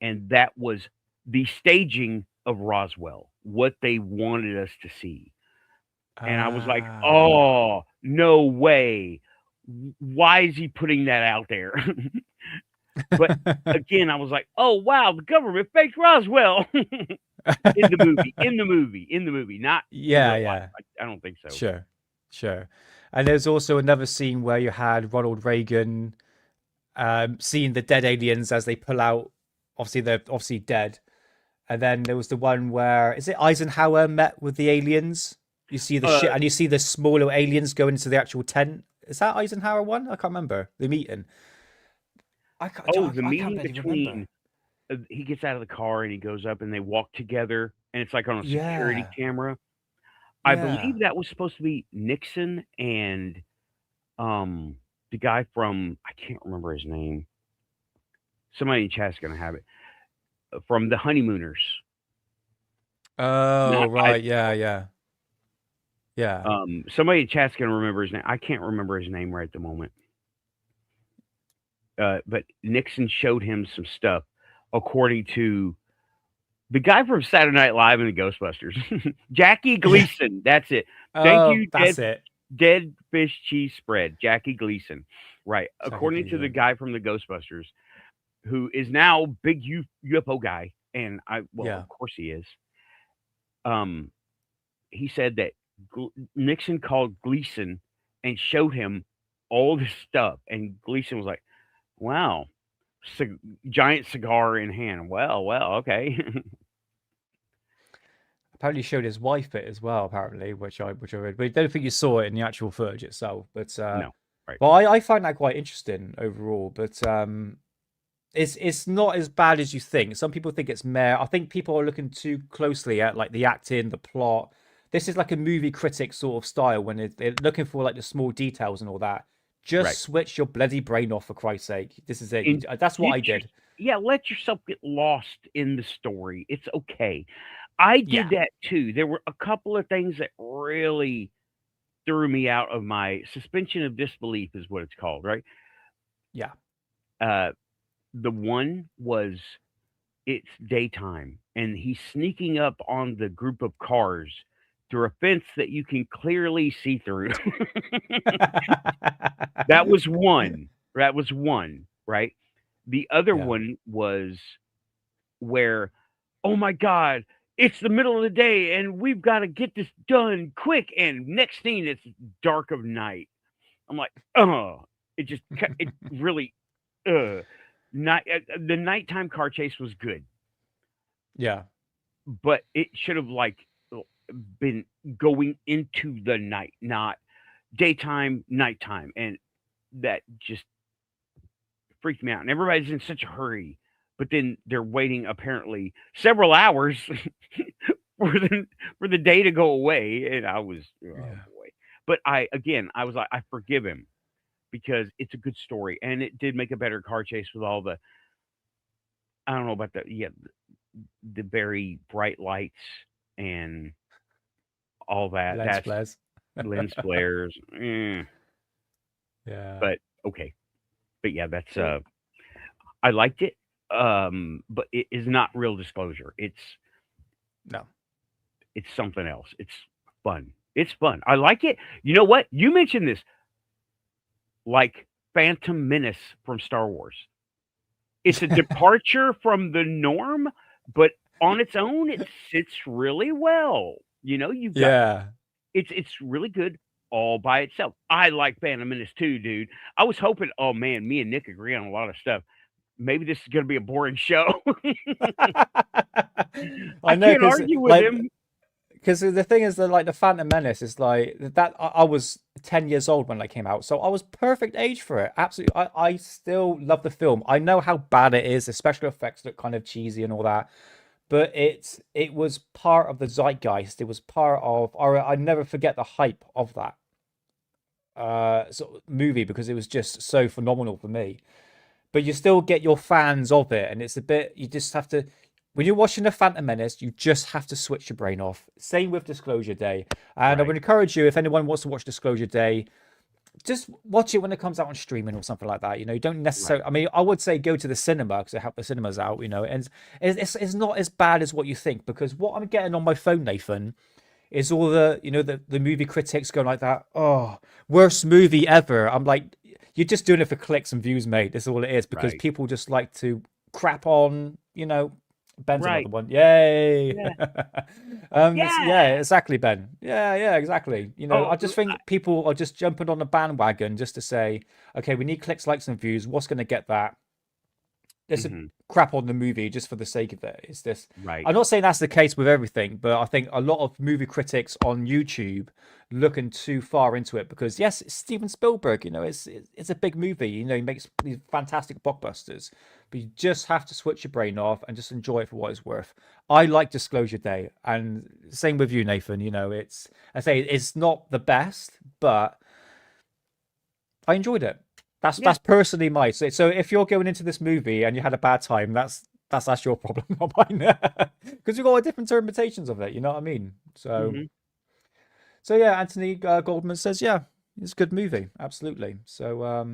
and that was the staging of Roswell, what they wanted us to see. And I was like, Ah. "Oh, no way. Why is he putting that out there?" But again, I was like, "Oh, wow, the government faked Roswell." In the movie, not in Yeah. real life. Yeah. I don't think so. Sure. Sure. And there's also another scene where you had Ronald Reagan seeing the dead aliens as they pull out. Obviously, they're obviously dead. And then there was the one where is it Eisenhower met with the aliens? You see the Uh, shit, and you see the smaller aliens go into the actual tent. Is that Eisenhower one? I can't remember the meeting. oh, the I can't meeting bloody remember. between he gets out of the car and he goes up and they walk together and it's like on a security Yeah, camera. I yeah. believe that was supposed to be Nixon and um the guy from I can't remember his name. Somebody in chat's gonna have it from the Honeymooners. Oh Not right, yeah, yeah, yeah. somebody in chat's gonna remember his name. I can't remember his name right at the moment. But Nixon showed him some stuff according to the guy from Saturday Night Live and the Ghostbusters, Jackie Gleason. That's it. Thank Oh, you, that's it. Dead Fish Cheese Spread, Jackie Gleason. Right. Jackie According to the Gleason. guy from the Ghostbusters, who is now big UFO guy, and well, Yeah. of course he is. Um, he said that Nixon called Gleason and showed him all this stuff, and Gleason was like, "Wow, giant cigar in hand. Well, okay." Apparently showed his wife it as well. Apparently, which I read, but I don't think you saw it in the actual footage itself. No, right. But I find that quite interesting overall. But it's not as bad as you think. Some people think it's meh. I think people are looking too closely at like the acting, the plot. This is like a movie critic sort of style when they're looking for like the small details and all that. Just Right. switch your bloody brain off for Christ's sake. This is it. And That's what get I your did. yeah, let yourself get lost in the story. It's okay. I did Yeah, that too. There were a couple of things that really threw me out of my suspension of disbelief is what it's called, right? yeah. Uh, the one was it's daytime and he's sneaking up on the group of cars through a fence that you can clearly see through. That was one. That was one, right? The other Yeah. one was where, "Oh my god, it's the middle of the day and we've gotta get this done quick," and next thing, it's dark of night. I'm like, "Oh," it just it really, ugh. Night the nighttime car chase was good, Yeah. but it should have, like, been going into the night, not daytime, nighttime, and that just freaked me out, and everybody's in such a hurry, but then they're waiting apparently several hours for the day to go away, and I was oh Yeah. boy. But I was like, I forgive him because it's a good story, and it did make a better car chase with all the, I don't know about the very bright lights and all that. Lens That's flares. lens flares. Yeah. But okay. But yeah, that's Cool. I liked it. But it is not real disclosure. No. It's something else. It's fun. It's fun. I like it. You know what? You mentioned this, like Phantom Menace from Star Wars. It's a departure from the norm, but on its own, it sits really well. You know, you've got Yeah. it's really good all by itself. I like Phantom Menace too, dude. I was hoping, oh man, me and Nick agree on a lot of stuff. Maybe this is gonna be a boring show. I I know, can't argue with him. because the thing is that like the Phantom Menace is like that. I was 10 years old when that came out, so I was perfect age for it. Absolutely, I still love the film. I know how bad it is. The special effects look kind of cheesy and all that, but it was part of the zeitgeist. It was part of. I never forget the hype of that sort of movie because it was just so phenomenal for me. But you still get your fans of it, and it's a bit. You just have to. When you're watching the Phantom Menace, you just have to switch your brain off. Same with Disclosure Day, and I Right, would encourage you if anyone wants to watch Disclosure Day, just watch it when it comes out on streaming or something like that. You don't right, necessarily. I mean, I would say go to the cinema because they help the cinemas out. And it's not as bad as what you think because what I'm getting on my phone, Nathan, is all the movie critics going like that. Oh, worst movie ever. I'm like, you're just doing it for clicks and views, mate. That's all it is because right, people just like to crap on. Ben's another right. one. Yay. Yeah, Yeah, yeah. exactly, Ben. Yeah, exactly. Oh, I just think people are just jumping on the bandwagon just to say, okay, we need clicks, likes, and views. What's going to get that? There's a mhm, crap on the movie just for the sake of it. It's this. right, I'm not saying that's the case with everything, but I think a lot of movie critics on YouTube looking too far into it because yes, it's Steven Spielberg. It's a big movie. He makes these fantastic blockbusters, but you just have to switch your brain off and just enjoy it for what it's worth. I like Disclosure Day, and same with you, Nathan. I say it's not the best, but I enjoyed it. That's yeah. that's personally my so if you're going into this movie and you had a bad time, that's your problem, not mine. Because you've got different interpretations of it. You know what I mean? So Mhm. so yeah, Anthony Goldman says yeah, it's a good movie, absolutely. So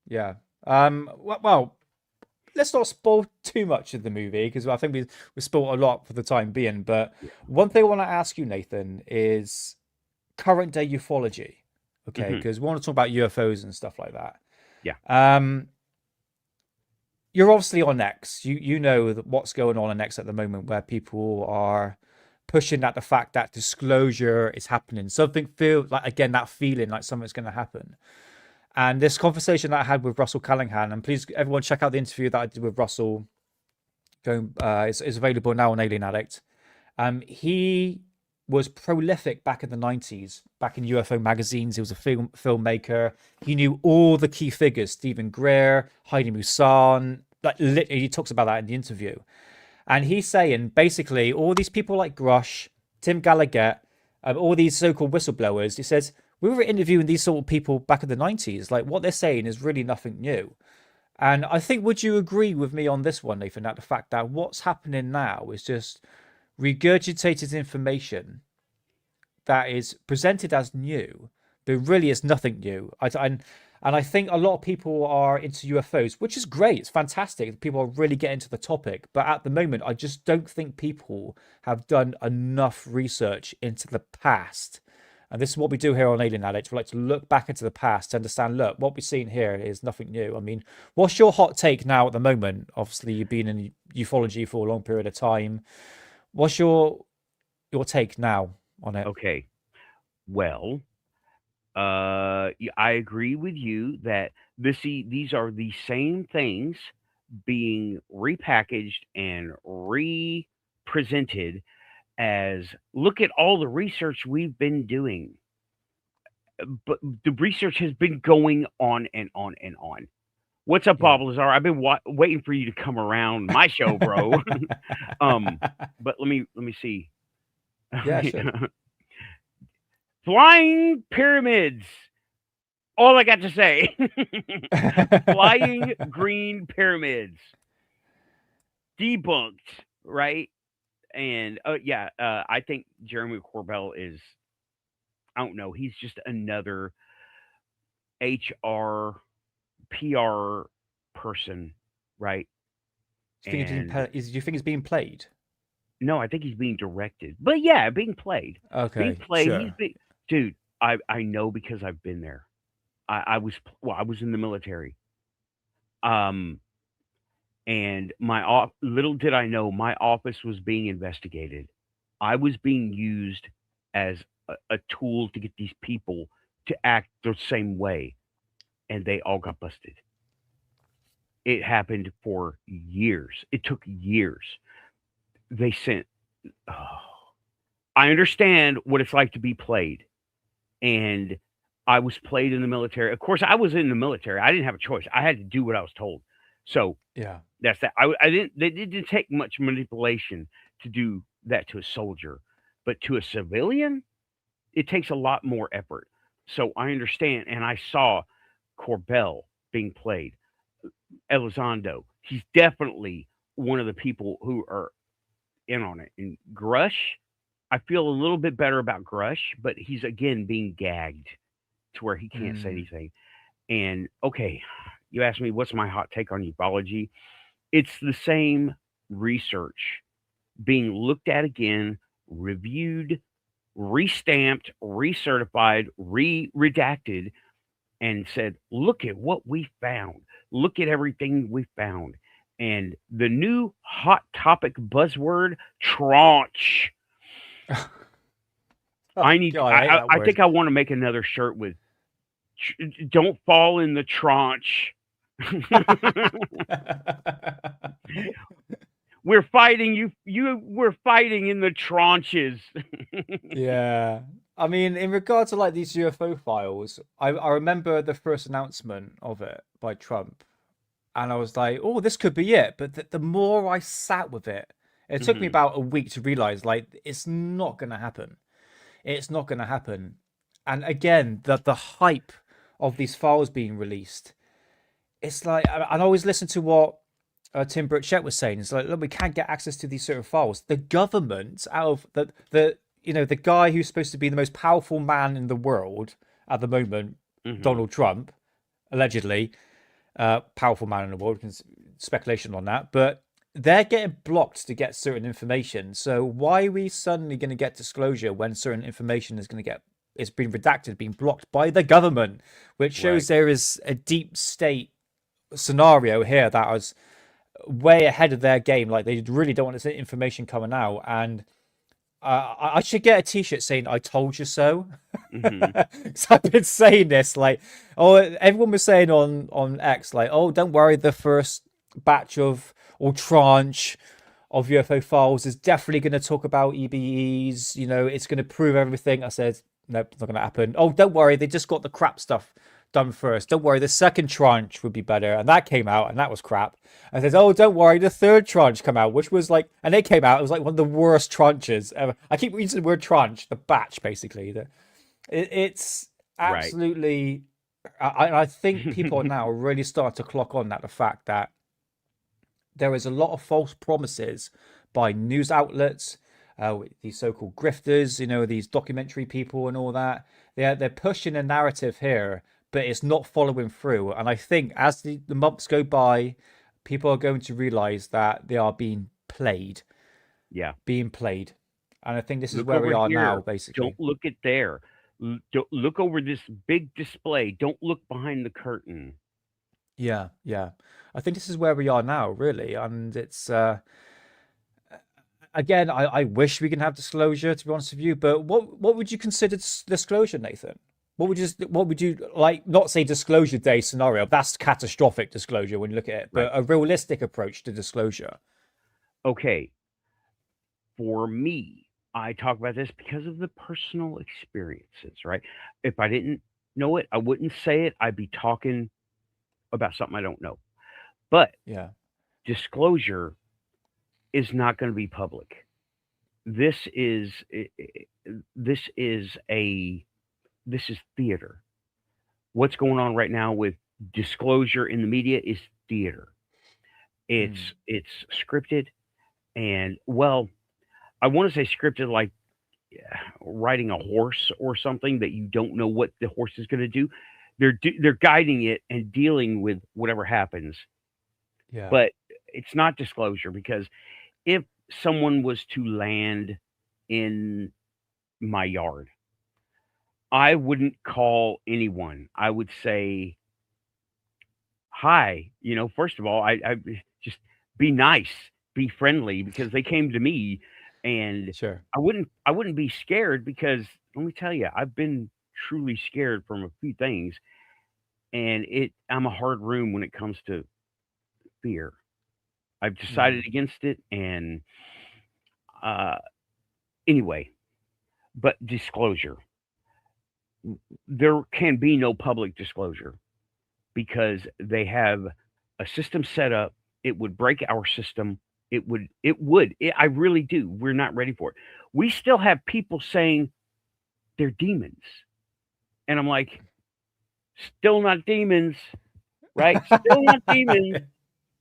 yeah, well, let's not spoil too much of the movie because I think we spoiled a lot for the time being. But Yeah. one thing I want to ask you, Nathan, is current day ufology. Okay, Mhm. because we want to talk about UFOs and stuff like that. Yeah. Um, you're obviously on X. You know what's going on X at the moment, where people are pushing at the fact that disclosure is happening. Something feel like again that feeling like something's going to happen. And this conversation that I had with Russell Callahan, and please everyone check out the interview that I did with Russell. Is available now on Alien Addict. He was prolific back in the 90s, back in UFO magazines. He was a filmmaker. He knew all the key figures, Stephen Greer, Heidi Musan. Like literally, he talks about that in the interview. And he's saying basically all these people like Grush, Tim Gallagher, all these so-called whistleblowers. He says we were interviewing these sort of people back in the 90s. Like what they're saying is really nothing new. And I think, would you agree with me on this one, Nathan, that the fact that what's happening now is just regurgitated information that is presented as new, but really is nothing new. And I think a lot of people are into UFOs, which is great. It's fantastic. People are really getting into the topic. But at the moment, I just don't think people have done enough research into the past. And this is what we do here on Alien Addict. We like to look back into the past to understand, look, what we've seen here is nothing new. I mean, what's your hot take now at the moment? Obviously, you've been in ufology for a long period of time. What's your take now on it? Okay. Well, I agree with you that these are the same things being repackaged and represented as look at all the research we've been doing. But the research has been going on and on and on. What's up, Yeah. Bob Lazar? I've been waiting for you to come around my show, bro. um, but let me see. Yeah, sure. Flying pyramids. All I got to say. Flying green pyramids. Debunked, right? And yeah, I think Jeremy Corbell is, I don't know, he's just another HR PR person, right? And Do you think it's being played? no, I think he's being directed. But yeah, being played. Being Okay, played, he's sure. being, dude, I know because I've been there. I was in the military. Um and little did I know my office was being investigated. I was being used as a tool to get these people to act the same way, and they all got busted. It happened for years. It took years. They sent. Oh, I understand what it's like to be played, and I was played in the military. Of course, I was in the military. I didn't have a choice. I had to do what I was told. So Yeah. that's that. I didn't. They didn't take much manipulation to do that to a soldier, but to a civilian, it takes a lot more effort. So I understand, and I saw Corbell being played. Elizondo, he's definitely one of the people who are in on it. And Grush, I feel a little bit better about Grush, but he's again being gagged to where he can't say Mm. anything. And okay, you asked me what's my hot take on ufology. It's the same research being looked at again, reviewed, restamped, recertified, redacted, and said, look at what we found. Look at everything we found. And the new hot topic buzzword, tranche. Oh God, I hate that I word. think I want to make another shirt with don't fall in the tranche. We're fighting we're fighting in the tranches. Yeah. I mean, in regard to like these UFO files, I remember the first announcement of it by Trump, and I was like, oh, this could be it. But the more I sat with it, it took me Mhm. about a week to realize like it's not going to happen. It's not going to happen. And again, the hype of these files being released, it's like I always listen to what Tim Burchett was saying. It's like, look, we can't get access to these certain files. The government, out of the guy who's supposed to be the most powerful man in the world at the moment, Mhm. Donald Trump, allegedly, powerful man in the world. Speculation on that, but they're getting blocked to get certain information. So why are we suddenly going to get disclosure when certain information is going to get it's been redacted, being blocked by the government, which shows Right. there is a deep state scenario here that was way ahead of their game. Like they really don't want this information coming out, and I should get a T-shirt saying "I told you so." Mhm. Because I've been saying this, like, oh, everyone was saying on X, like, oh, don't worry, the first batch of or tranche of UFO files is definitely going to talk about EBEs. You know, it's going to prove everything. I said, nope, not going to happen. Oh, don't worry, they just got the crap stuff done first. Don't worry, the second tranche would be better, and that came out, and that was crap. And says, oh, don't worry, the third tranche come out, which was like, and it came out. It was like one of the worst tranches ever. I keep using the word tranche, the batch, basically. It's Right. absolutely. I think people are now really starting to clock on that the fact that there is a lot of false promises by news outlets, these so-called grifters, you know, these documentary people and all that. They're pushing a narrative here, but it's not following through. And I think as the months go by, people are going to realize that they are Yeah. being played. And I think this is Look where we over are now, here. Don't basically. look at there. Don't look over this big display. Don't look behind the curtain. Yeah, yeah. I think this is where we are now, really. And it's again, I wish we can have disclosure, to be honest with you. But what would you consider disclosure, Nathan? What would you like? Not say disclosure day scenario. That's catastrophic disclosure when you look at it. But Right. a realistic approach to disclosure. Okay. For me, I talk about this because of the personal experiences, right? If I didn't know it, I wouldn't say it. I'd be talking about something I don't know. But Yeah. disclosure is not going to be public. This is this is a this is theater. What's going on right now with disclosure in the media is theater. It's Mm. it's scripted, and well, I want to say scripted like riding a horse or something that you don't know what the horse is going to do. They're guiding it and dealing with whatever happens, Yeah. but it's not disclosure because if someone was to land in my yard, I wouldn't call anyone. I would say hi. First of all, I just be nice, be friendly because they came to me, and Sure. I wouldn't be scared because let me tell you, I've been truly scared from a few things, and I'm a hard room when it comes to fear. I've decided Mm. against it, and uh, anyway, but disclosure, there can be no public disclosure because they have a system set up. It would break our system. I really do. We're not ready for it. We still have people saying they're demons. And I'm like, still not demons, right? Still not demons.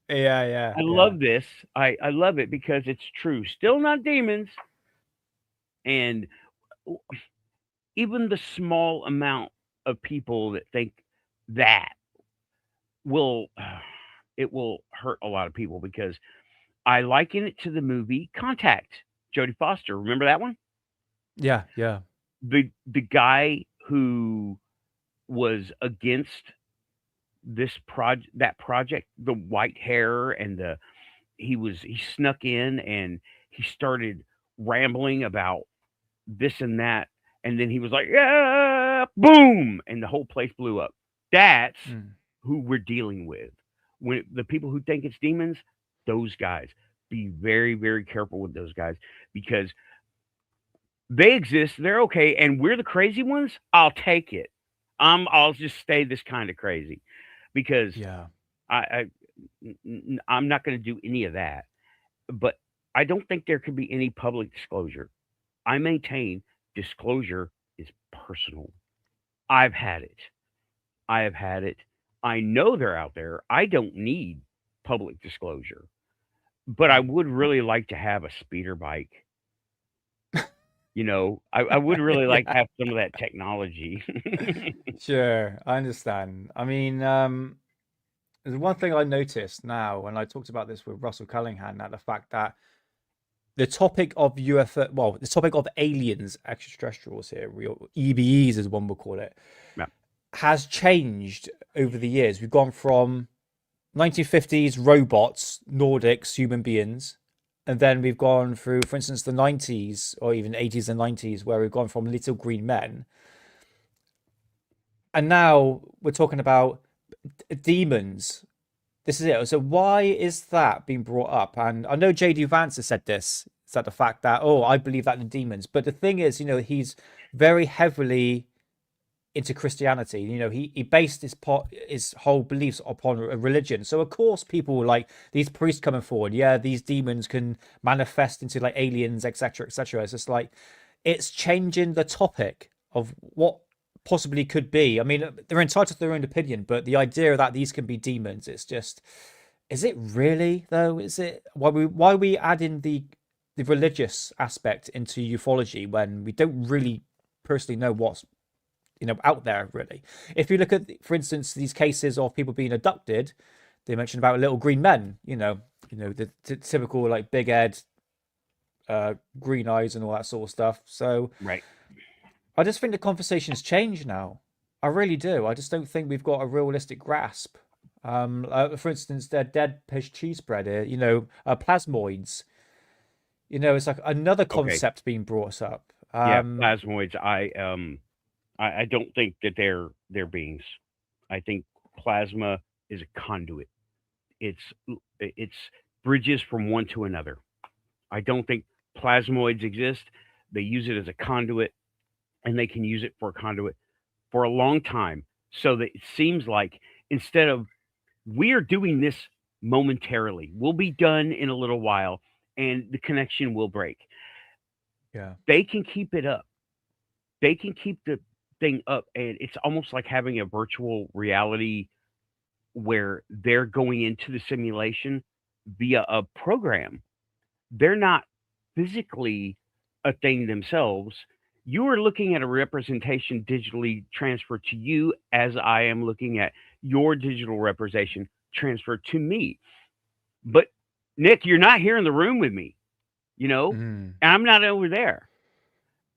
Yeah, yeah, I yeah. love this. I love it because it's true. Still not demons. And even the small amount of people that think that will it will hurt a lot of people because I liken it to the movie Contact. Jodie Foster, remember that one? Yeah, yeah. The guy who was against that project, the white hair and he snuck in and he started rambling about this and that, and then he was like, "Yeah, boom," and the whole place blew up. That's Mm. who we're dealing with. When the people who think it's demons, those guys. Be very, very careful with those guys because they exist. They're okay, and we're the crazy ones. I'll take it. I'll just stay this kind of crazy because Yeah. I, I'm not going to do any of that. But I don't think there could be any public disclosure. I maintain disclosure is personal. I've had it. I have had it. I know they're out there. I don't need public disclosure, but I Mm. would really like to have a speeder bike. I would really like Yeah. to have some of that technology. Sure, I understand. I mean, there's one thing I noticed now, and I talked about this with Russell Cullingham, that the fact that the topic of UFO, well, the topic of aliens, extraterrestrials here, real EBEs as one would call it, Yeah. has changed over the years. We've gone from 1950s robots, Nordics, human beings, and then we've gone through, for instance, the 90s or even 80s and 90s, where we've gone from little green men, and now we're talking about demons. This is it. So why is that being brought up? And I know JD Vance has said this. Is that the fact that, oh, I believe that in demons. But the thing is, he's very heavily into Christianity. He based his whole beliefs upon a religion. So of course people like these priests coming forward. Yeah, these demons can manifest into like aliens, etc., etc. It's just like it's changing the topic of what possibly could be. I mean, they're entitled to their own opinion, but the idea that these can be demons, it's just, is it really though? Is it why we add in the religious aspect into ufology when we don't really personally know what's out there really? If you look at, for instance, these cases of people being abducted, they mentioned about little green men. The typical like big head, green eyes, and all that sort of stuff. So Right. I just think the conversation's changed now. I really do. I just don't think we've got a realistic grasp. For instance, their dead fish cheese spread here, plasmoids. It's like another Okay. concept being brought up. Yeah. Plasmoids. I don't think that they're beings. I think plasma is a conduit. It's it's bridges from one to another. I don't think plasmoids exist. They use it as a conduit, and they can use it for a conduit for a long time. So that it seems like instead of we're doing this momentarily, we'll be done in a little while, and the connection will break. Yeah. They can keep it up. They can keep thing up, and it's almost like having a virtual reality where they're going into the simulation via a program. They're not physically a thing themselves. You are looking at a representation digitally transferred to you, as I am looking at your digital representation transferred to me. But Nick, you're not here in the room with me, you know, Mm. and I'm not over there.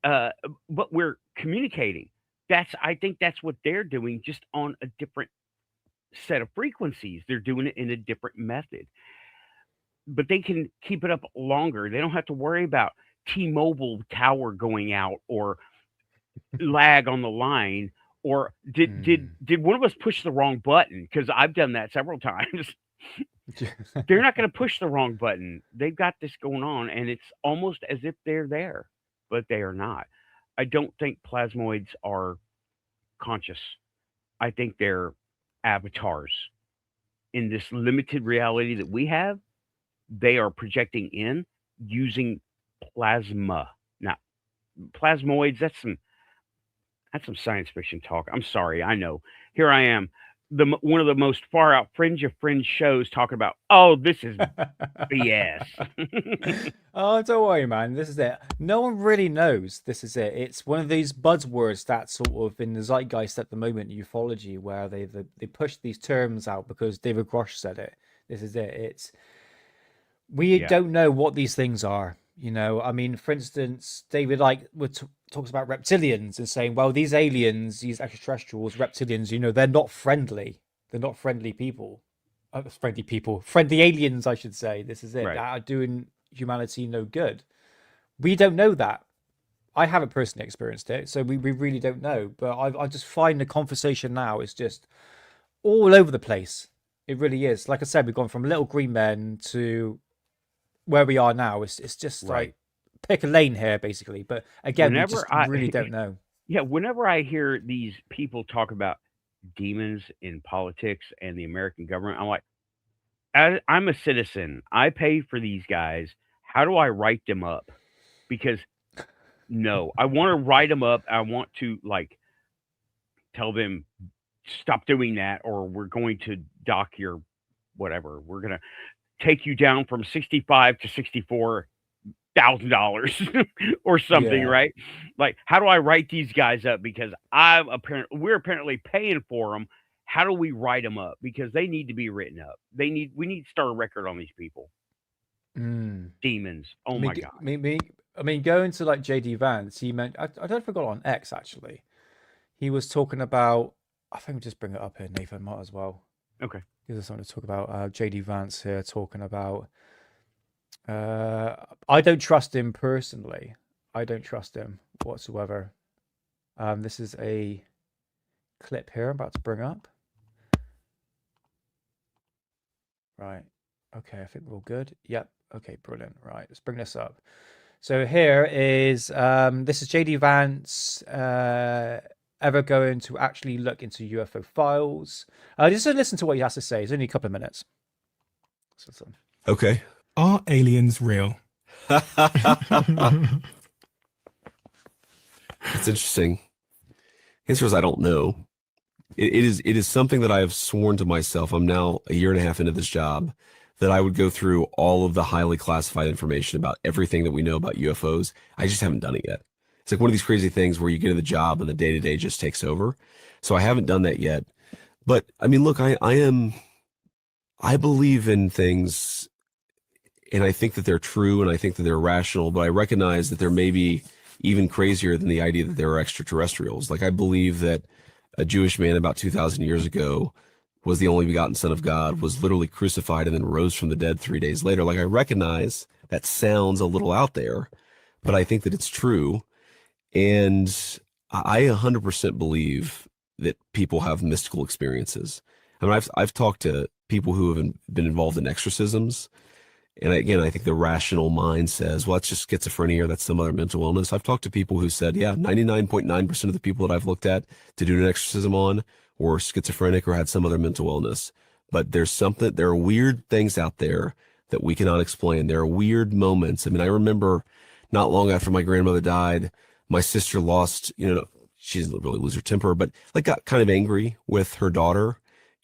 Uh, but we're communicating. I think that's what they're doing, just on a different set of frequencies. They're doing it in a different method, but they can keep it up longer. They don't have to worry about T-Mobile tower going out or lag on the line. Or Mm. did one of us push the wrong button? Because I've done that several times. They're not going to push the wrong button. They've got this going on, and it's almost as if they're there, but they are not. I don't think plasmoids are conscious. I think they're avatars in this limited reality that we have. They are projecting in using plasma. Now, plasmoids, that's some science fiction talk. I'm sorry, I know. Here I am, one of the most far out fringe of fringe shows talking about, oh, this is BS. Oh, don't worry, man. This is it. No one really knows. This is it. It's one of these buzzwords that's sort of in the zeitgeist at the moment, ufology, where they push these terms out because David Grosh said it. This is it. It's we Yeah, don't know what these things are. I mean, for instance, David talks about reptilians and saying, well, these aliens, these extraterrestrials, reptilians, they're not friendly. They're not friendly people. Friendly people, friendly aliens, I should say. This is it. right. That are doing humanity no good. We don't know that. I haven't personally experienced it, so we really don't know. But I just find the conversation now is just all over the place. It really is. Like I said, we've gone from little green men to where we are now. It's just Right. like pick a lane here, basically. But again, we Whenever just I really don't know. yeah, whenever I hear these people talk about demons in politics and the American government, I'm like, I'm a citizen. I pay for these guys. How do I write them up? Because no, I want to write them up. I want to, like, tell them, stop doing that, or we're going to dock your whatever. We're gonna take you down from 65 to $64,000 or something, Yeah. right? Like, how do I write these guys up? Because we're apparently paying for them. How do we write them up? Because they need to be written up. We need to start a record on these people. Mm. Demons. I Oh mean, my God. going to like JD Vance, he meant I don't know if I got it on X actually. He was talking about. I think we just bring it up here, Nathan. Might as well. Okay. Gives us something to talk about. JD Vance here talking about. I don't trust him personally. I don't trust him whatsoever. This is a clip here I'm about to bring up. Right. Okay, I think we're all good. Yep. Okay, brilliant. Right, let's bring this up. So here is this is JD Vance ever going to actually look into UFO files. Just to listen to what he has to say. It's only a couple of minutes. So, Okay. Are aliens real? It's interesting. Answer is I don't know. It is something that I have sworn to myself. I'm now a year and a half into this job that I would go through all of the highly classified information about everything that we know about UFOs. I just haven't done it yet. It's like one of these crazy things where you get in the job and the day-to-day just takes over. So I haven't done that yet. But I mean, look, I believe in things and I think that they're true and I think that they're rational, but I recognize that they're maybe even crazier than the idea that there are extraterrestrials. Like I believe that a Jewish man about 2,000 years ago was the only begotten Son of God, was literally crucified and then rose from the dead 3 days later. Like I recognize that sounds a little out there, but I think that it's true. And I 100% believe that people have mystical experiences. I mean, I've talked to people who have been involved in exorcisms. And again, I think the rational mind says, well, that's just schizophrenia or that's some other mental illness. I've talked to people who said, yeah, 99.9% of the people that I've looked at to do an exorcism on were schizophrenic or had some other mental illness. But there are weird things out there that we cannot explain. There are weird moments. I mean, I remember not long after my grandmother died, my sister lost, she doesn't really lose her temper, but like got kind of angry with her daughter,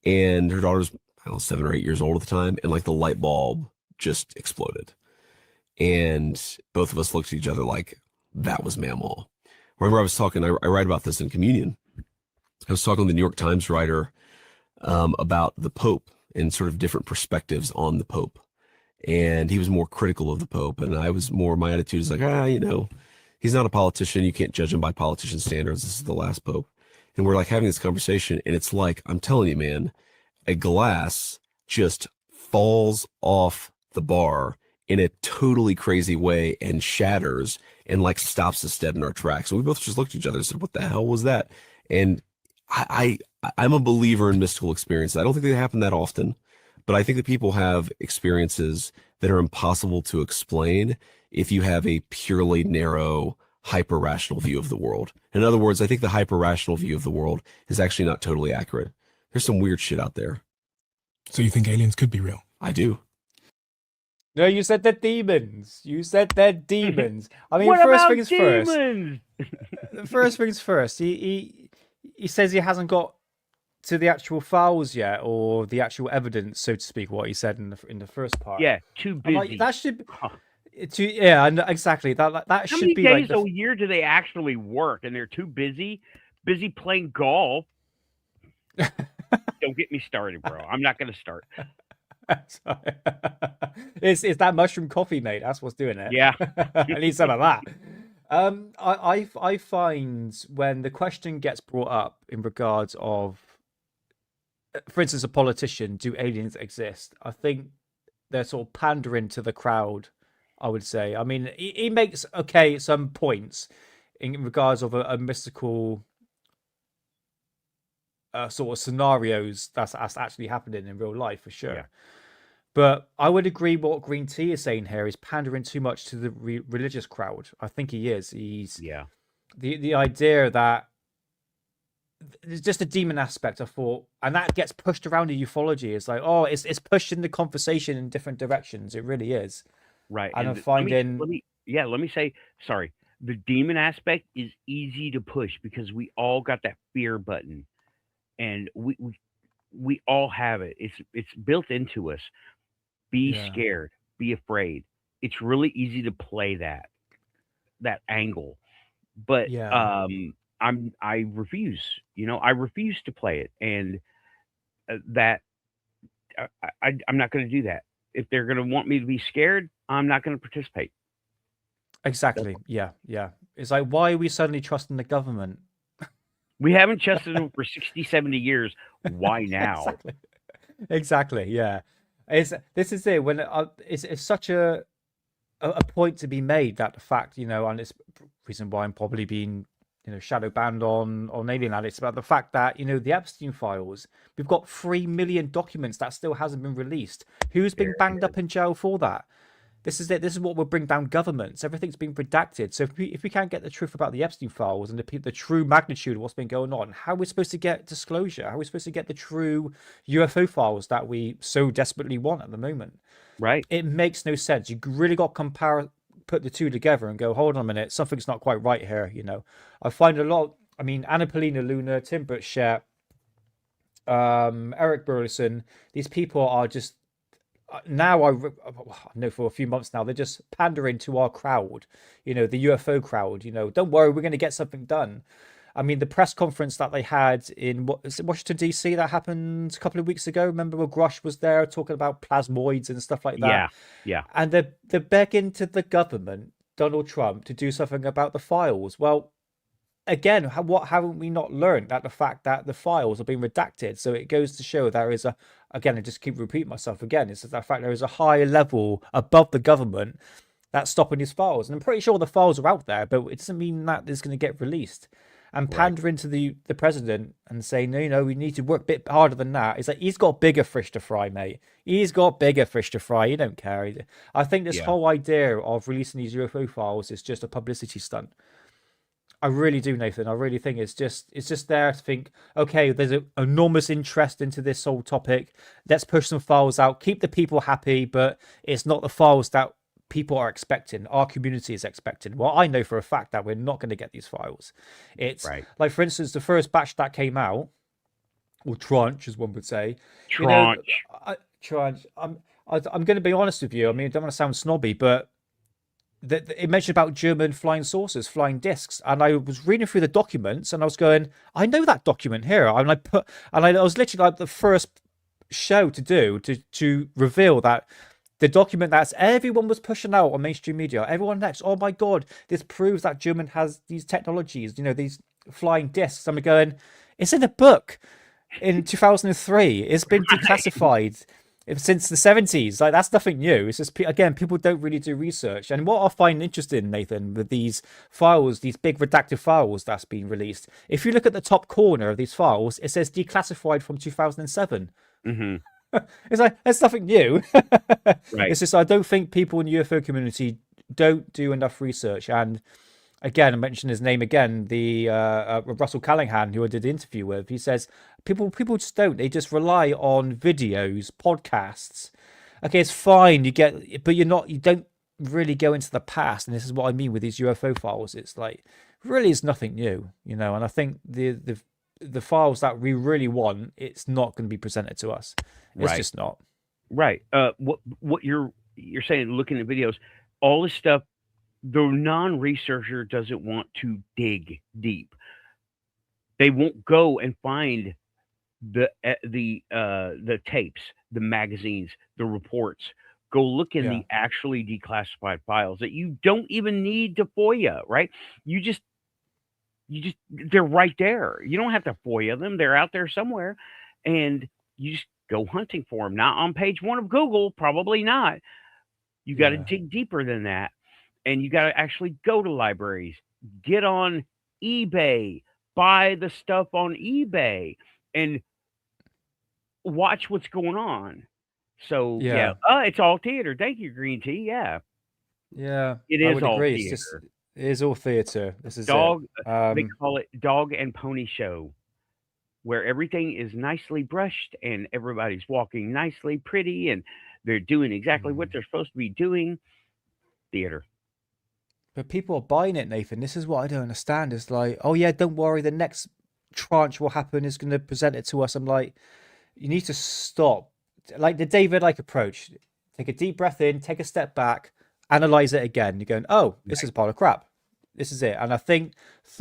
and her daughter's, I don't know, 7 or 8 years old at the time, and like the light bulb just exploded. And both of us looked at each other like that was mammal. Remember, I was talking, I write about this in Communion. I was talking to the New York Times writer about the Pope and sort of different perspectives on the Pope. And he was more critical of the Pope. And I was more, my attitude is like, he's not a politician. You can't judge him by politician standards. This is the last Pope. And we're like having this conversation. And it's like, I'm telling you, man, a glass just falls off the bar in a totally crazy way and shatters and like stops us dead in our tracks. And we both just looked at each other and said, what the hell was that? And I'm a believer in mystical experiences. I don't think they happen that often, but I think that people have experiences that are impossible to explain if you have a purely narrow, hyper-rational view of the world. In other words, I think the hyper-rational view of the world is actually not totally accurate. There's some weird shit out there. So you think aliens could be real? I do. No, you said they're demons. You said they're demons. I mean, What first about things first. demons? First things first. He says he hasn't got to the actual files yet, or the actual evidence, so to speak. What he said in the first part. Yeah, too I'm busy. like, that should. Huh. Yeah, and exactly. That How should many be days like. a year do they actually work? And they're too busy playing golf. Don't get me started, bro. I'm not going to start. It's that mushroom coffee, mate. That's what's doing it. Yeah. I need some of that. I find when the question gets brought up in regards of, for instance, a politician, do aliens exist? I think they're sort of pandering to the crowd, I would say. I mean, he makes some points in regards of a mystical sort of scenarios that's actually happening in real life, for sure. Yeah. But I would agree what Green Tea is saying here is pandering too much to the religious crowd. I think he is. He's the idea that there's just a demon aspect, I thought, and that gets pushed around in ufology. It's like, it's pushing the conversation in different directions. It really is. Right. And I'm finding. Let me say, sorry. The demon aspect is easy to push because we all got that fear button, and we all have it. It's built into us. Be scared, be afraid. It's really easy to play that angle, but I refuse. I refuse to play it, and I'm not going to do that. If they're going to want me to be scared, I'm not going to participate. Exactly. Yeah. It's like, why are we suddenly trusting the government? We haven't trusted them for 60, 70 years. Why now? Exactly. Yeah. This is it. When it's such a point to be made, that the fact, and it's reason why I'm probably being shadow banned on Alien Addicts, about the fact that the Epstein files, we've got 3 million documents that still hasn't been released. Who's been banged up in jail for that? This is it. This is what will bring down governments. Everything's been redacted. So if we can't get the truth about the Epstein files and the true magnitude of what's been going on, how are we supposed to get disclosure? How are we supposed to get the true UFO files that we so desperately want at the moment? Right. It makes no sense. You really got to put the two together and go, hold on a minute, something's not quite right here. I find a lot. I mean, Anna Paulina Luna, Tim Burchett, Eric Burleson. These people are just. Now I know for a few months now they're just pandering to our crowd, the UFO crowd. Don't worry, we're going to get something done. I mean, the press conference that they had in Washington DC that happened a couple of weeks ago. Remember, where Grush was there talking about plasmoids and stuff like that. Yeah. And they're begging to the government, Donald Trump, to do something about the files. Well, again, what haven't we not learned? That the fact that the files are being redacted. So it goes to show there is again, I just keep repeating myself again, it's the fact there is a higher level above the government that's stopping these files. And I'm pretty sure the files are out there, but it doesn't mean that it's going to get released. And pandering to the president and saying, no, we need to work a bit harder than that. It's like, he's got bigger fish to fry, mate. He's got bigger fish to fry. He don't care. I think this whole idea of releasing these UFO files is just a publicity stunt. I really do, Nathan. I really think it's just there to think, okay, there's an enormous interest into this whole topic. Let's push some files out, keep the people happy, but it's not the files that people are expecting, our community is expecting. Well, I know for a fact that we're not going to get these files. It's Right. like, for instance, the first batch that came out, or tranche, as one would say. Tranche. Tranche. I'm going to be honest with you. I mean, I don't want to sound snobby, but it mentioned about German flying saucers, flying discs, and I was reading through the documents, and I was going, I know that document here, and I was literally like the first show to do to reveal that the document that everyone was pushing out on mainstream media, everyone next, oh my god, this proves that German has these technologies, these flying discs. I'm going, it's in a book in 2003. It's been declassified since the 70s. Like, that's nothing new. It's just, again, people don't really do research. And what I find interesting, Nathan, with these files, these big redacted files that's been released, if you look at the top corner of these files, it says declassified from 2007. Mm-hmm. It's like, there's nothing new. Right. It's just, I don't think people in the UFO community don't do enough research. And again, I mentioned his name again, the Russell Callahan, who I did the interview with. He says people just don't. They just rely on videos, podcasts. Okay, it's fine. But you don't really go into the past. And this is what I mean with these UFO files. It's like, really is nothing new, And I think the files that we really want, it's not going to be presented to us. It's Right. just not. Right. What you're saying, looking at videos, all this stuff, the non-researcher doesn't want to dig deep. They won't go and find the tapes, the magazines, the reports. Go look in the actually declassified files that you don't even need to FOIA, right? You just they're right there. You don't have to FOIA them. They're out there somewhere, and you just go hunting for them. Not on page 1 of Google, probably not. You got to dig deeper than that. And you got to actually go to libraries, get on eBay, buy the stuff on eBay, and watch what's going on. So, it's all theater. Thank you, Green Tea. Yeah. Yeah. It I is would all agree. theater. It is all theater. This is Dog, it. they call it dog and pony show, where everything is nicely brushed and everybody's walking nicely, pretty, and they're doing exactly what they're supposed to be doing. Theater. But people are buying it, Nathan. This is what I don't understand. It's like, oh yeah, don't worry, the next tranche will happen, is going to present it to us. I'm like, you need to stop. Like the David Icke approach. Take a deep breath in, take a step back, analyze it again. You're going, oh, this is a pile of crap. This is it. And I think it's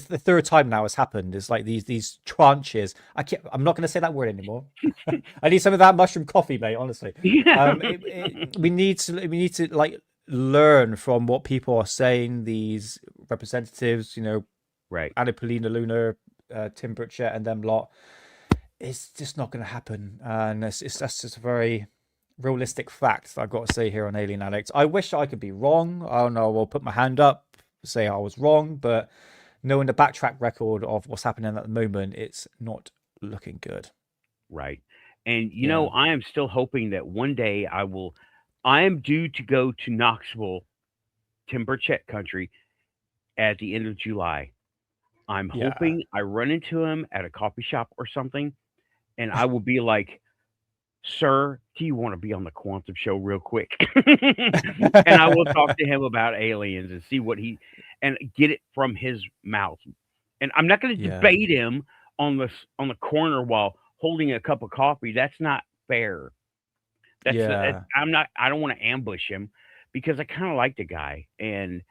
the third time now it's happened. It's like these tranches. I'm not going to say that word anymore. I need some of that mushroom coffee, mate. Honestly, we need to like learn from what people are saying. These representatives, right? Anna-Paulina Luna, Tim Burchett, and them lot. It's just not going to happen, and that's just a very realistic fact that I've got to say here on Alien Addict. I wish I could be wrong. I don't know. I'll put my hand up, say I was wrong, but knowing the backtrack record of what's happening at the moment, it's not looking good. Right. And, I am still hoping that one day I am due to go to Knoxville, Tim Burchett country, at the end of July. I'm hoping I run into him at a coffee shop or something, and I will be like, sir, do you want to be on the Quantum Show real quick? And I will talk to him about aliens and see and get it from his mouth. And I'm not going to debate him on the corner while holding a cup of coffee. That's not fair. I don't want to ambush him, because I kind of like the guy, and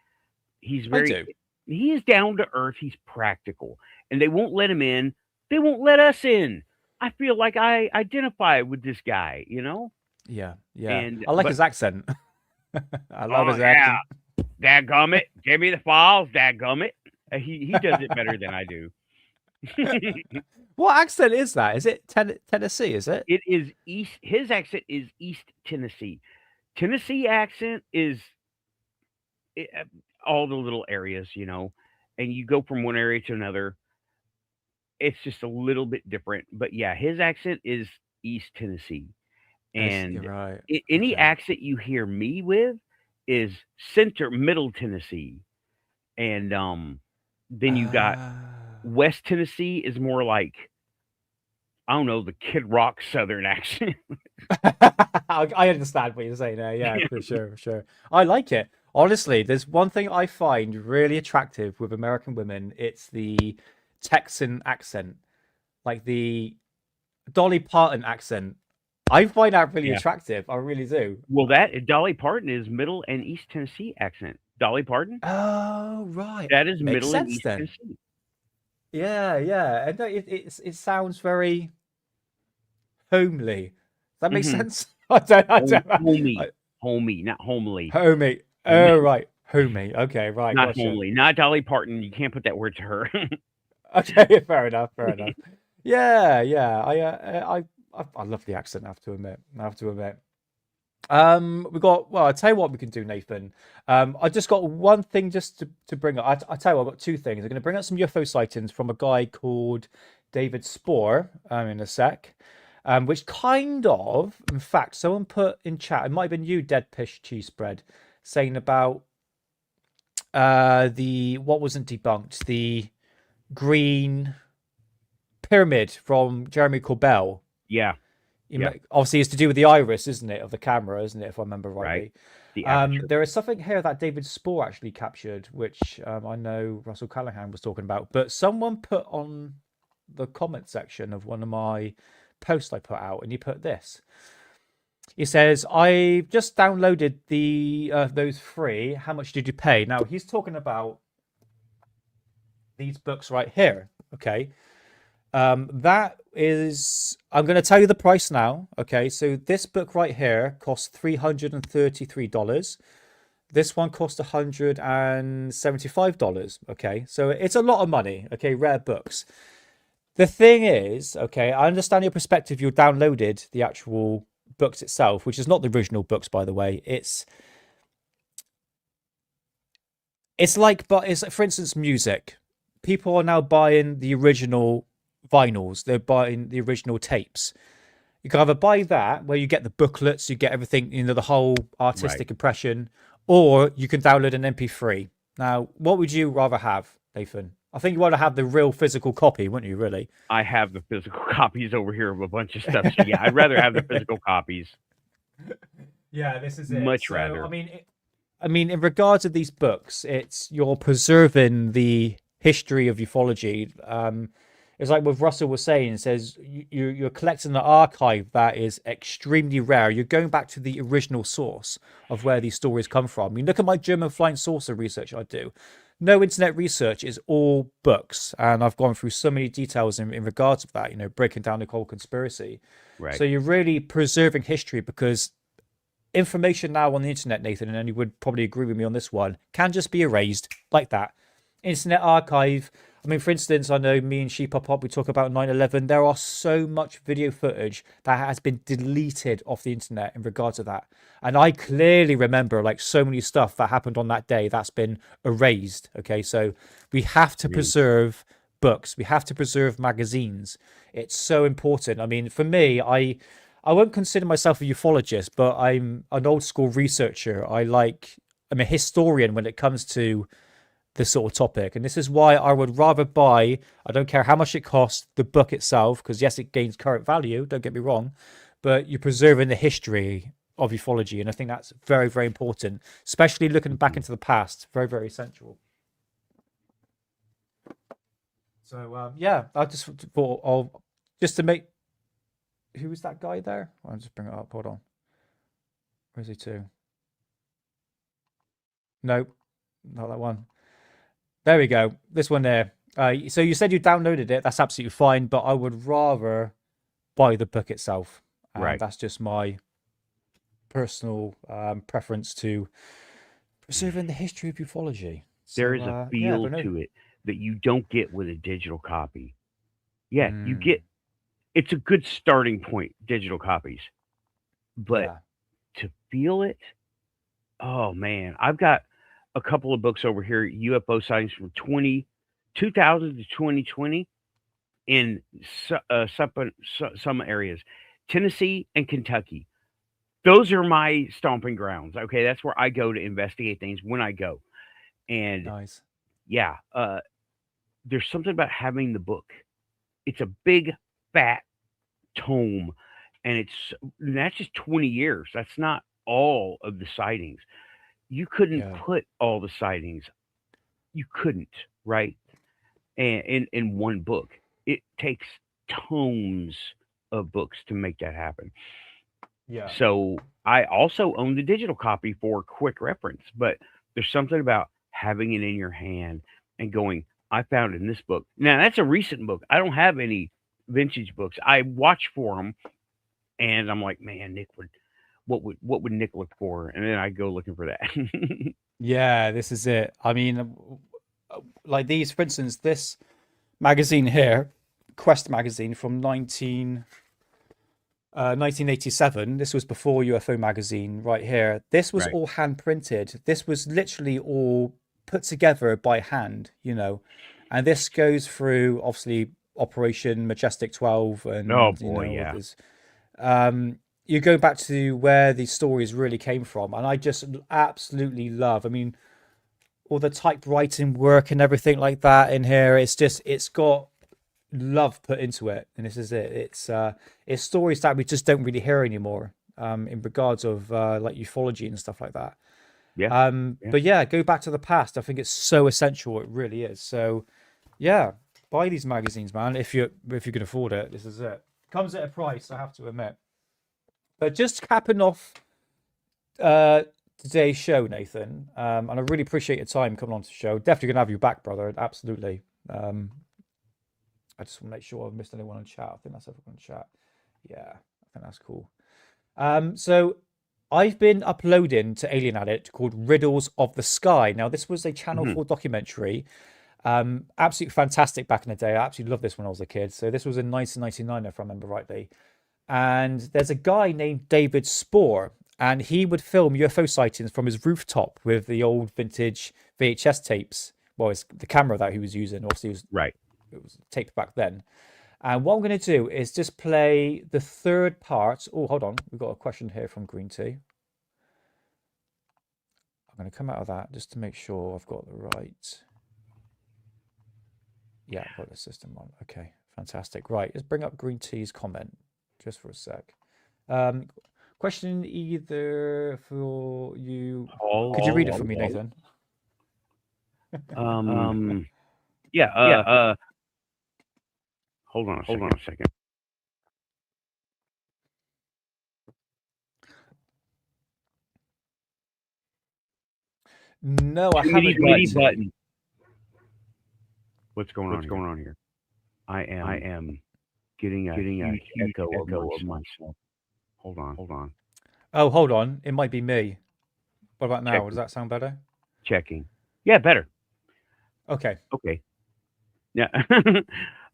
he is down to earth. He's practical, and they won't let him in. They won't let us in. I feel like I identify with this guy, Yeah. And I like his accent. I love his accent. Dadgummit, give me the files, dadgummit. He does it better than I do. What accent is that? Is it Tennessee, is it? It is East. His accent is East Tennessee. Tennessee accent is all the little areas, and you go from one area to another. It's just a little bit different. But yeah, his accent is East Tennessee. And right. Any accent you hear me with is middle Tennessee. And then you got West Tennessee is more like, I don't know, the Kid Rock Southern accent. I understand what you're saying there. Yeah, for sure, for sure. I like it. Honestly, there's one thing I find really attractive with American women. It's the Texan accent, like the Dolly Parton accent. I find that really Yeah. attractive. I really do. Well, that Dolly Parton is Middle and East Tennessee accent. Dolly Parton, Oh, right. that is Makes Middle and sense East then. Tennessee. Yeah, yeah. And it sounds very homely. Does that make Hmm sense? I don't Homey, I, homey, not homely. homey. Oh, Homey, right. Homey. Okay, right. not Gotcha. homely, not Dolly Parton. You can't put that word to her. Okay, fair enough. Fair enough. Yeah, yeah. I love the accent. I have to admit. I have to admit. We got. Well, I tell you what we can do, Nathan. I just got one thing just to bring up. I tell you, what, I've got two things. I'm going to bring up some UFO sightings from a guy called David Spohr. In a sec. Which kind of, in fact, someone put in chat. It might have been you, Dead Pish Cheese Spread, saying about the what wasn't debunked, the green pyramid from Jeremy Corbell. Yeah, yeah, Obviously, it's to do with the iris, isn't it, of the camera, isn't it, if I remember right. rightly? The aperture. There is something here that David Spohr actually captured, which I know Russell Callahan was talking about, but someone put on the comment section of one of my posts I put out, and he put this. He says, "I just downloaded the those three. How much did you pay?" Now he's talking about these books right here. Okay. That is, I'm going to tell you the price now. Okay, so this book right here costs $333. This one cost $175. Okay, so it's a lot of money. Okay, rare books. The thing is, okay, I understand your perspective. You downloaded the actual books itself, which is not the original books, by the way. It's like, but it's, for instance, music. People are now buying the original vinyls. They're buying the original tapes. You can either buy that, where you get the booklets, you get everything, the whole artistic impression, or you can download an MP3. Now, what would you rather have, Nathan? I think you want to have the real physical copy, wouldn't you, really? I have the physical copies over here of a bunch of stuff. So yeah, I'd rather have the physical copies. Yeah, this is it. Much So, rather. I mean, in regards to these books, it's you're preserving the history of ufology. It's like what Russell was saying. It says you're collecting an archive that is extremely rare. You're going back to the original source of where these stories come from. I mean, look at my German flying saucer research I do. No internet research is all books, and I've gone through so many details in regards to that. Breaking down the whole conspiracy. Right. So you're really preserving history, because information now on the internet, Nathan, and you would probably agree with me on this one, can just be erased like that. Internet archive. I mean, for instance, I know me and Sheep Up, we talk about 9/11. There are so much video footage that has been deleted off the internet in regards to that. And I clearly remember like so many stuff that happened on that day that's been erased. Okay, so we have to preserve books. We have to preserve magazines. It's so important. I mean, for me, I won't consider myself a ufologist, but I'm an old school researcher. I'm a historian when it comes to this sort of topic. And this is why I would rather buy, I don't care how much it costs, the book itself, because yes, it gains current value, don't get me wrong, but you're preserving the history of ufology. And I think that's very, very important, especially looking back into the past. Very, very essential. So, yeah, I just thought just to make, who was that guy there? I'll just bring it up. Hold on. Where's he to? Nope, not that one. There we go. This one there. So you said you downloaded it. That's absolutely fine, but I would rather buy the book itself. Right. That's just my personal preference to preserving the history of ufology. There is a feel to it that you don't get with a digital copy. Yeah, you get. It's a good starting point, digital copies, but to feel it, oh man, I've got a couple of books over here, UFO sightings from 2000 to 2020 in some areas, Tennessee and Kentucky. Those are my stomping grounds. Okay, that's where I go to investigate things when I go. And nice. Yeah, there's something about having the book. It's a big, fat tome, and that's just 20 years. That's not all of the sightings. You couldn't Yeah. put all the sightings. You couldn't, right? And in one book, it takes tomes of books to make that happen. Yeah. So I also own the digital copy for quick reference, but there's something about having it in your hand and going, I found it in this book. Now that's a recent book. I don't have any vintage books. I watch for them, and I'm like, man, Nick would, what would Nick look for? And then I go looking for that. Yeah, this is it. I mean, like these, for instance, this magazine here, Quest magazine from 1987. This was before UFO magazine right here. This was Right. all hand printed. This was literally all put together by hand, you know. And this goes through obviously Operation Majestic 12 Oh and you boy, know yeah. there's you go back to where these stories really came from, and I just absolutely love. I mean, all the typewriting work and everything like that in here. It's got love put into it, and this is it. It's stories that we just don't really hear anymore, in regards of like ufology and stuff like that. Yeah. Yeah. But yeah, go back to the past. I think it's so essential. It really is. So yeah, buy these magazines, man. If you can afford it, this is it. Comes at a price, I have to admit. But just capping off today's show, Nathan, and I really appreciate your time coming on to the show. Definitely gonna have you back, brother. Absolutely. I just want to make sure I've missed anyone in chat. I think that's everyone in chat. Yeah, I think that's cool. So I've been uploading to Alien Addict called Riddles of the Sky. Now, this was a Channel 4 documentary. Absolutely fantastic back in the day. I absolutely loved this when I was a kid. So this was in 1999, if I remember rightly. And there's a guy named David Spoor, and he would film UFO sightings from his rooftop with the old vintage VHS tapes. Well, it's the camera that he was using. Obviously, Right. it was taped back then. And what I'm going to do is just play the third part. Oh, hold on. We've got a question here from Green Tea. I'm going to come out of that just to make sure I've got the right. Yeah, I've got the system on. Okay, fantastic. Right, let's bring up Green Tea's comment just for a sec. Question either for you. Could you read it for me, Nathan? Yeah. Hold on a second. No, I Too many haven't. buttons. What's going on here? I am getting a huge echo of myself. Hold on. Oh, hold on. It might be me. What about now? Checking. Does that sound better? Checking. Yeah, better. Okay. Yeah.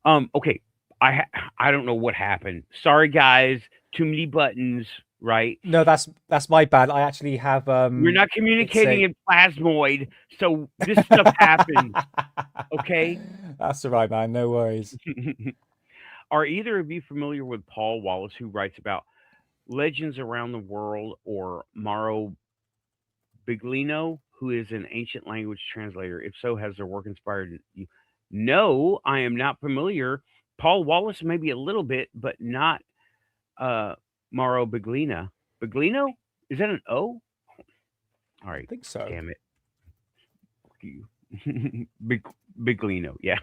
Okay. I don't know what happened. Sorry, guys. Too many buttons. Right. No, that's my bad. I actually have. We're not communicating in plasmoid, so this stuff happens. Okay. That's all right, man. No worries. Are either of you familiar with Paul Wallace, who writes about legends around the world, or Mauro Biglino, who is an ancient language translator? If so, has their work inspired you? No, I am not familiar. Paul Wallace, maybe a little bit, but not Mauro Biglino. Biglino? Is that an O? All right. I think so. Damn it. Biglino, yeah.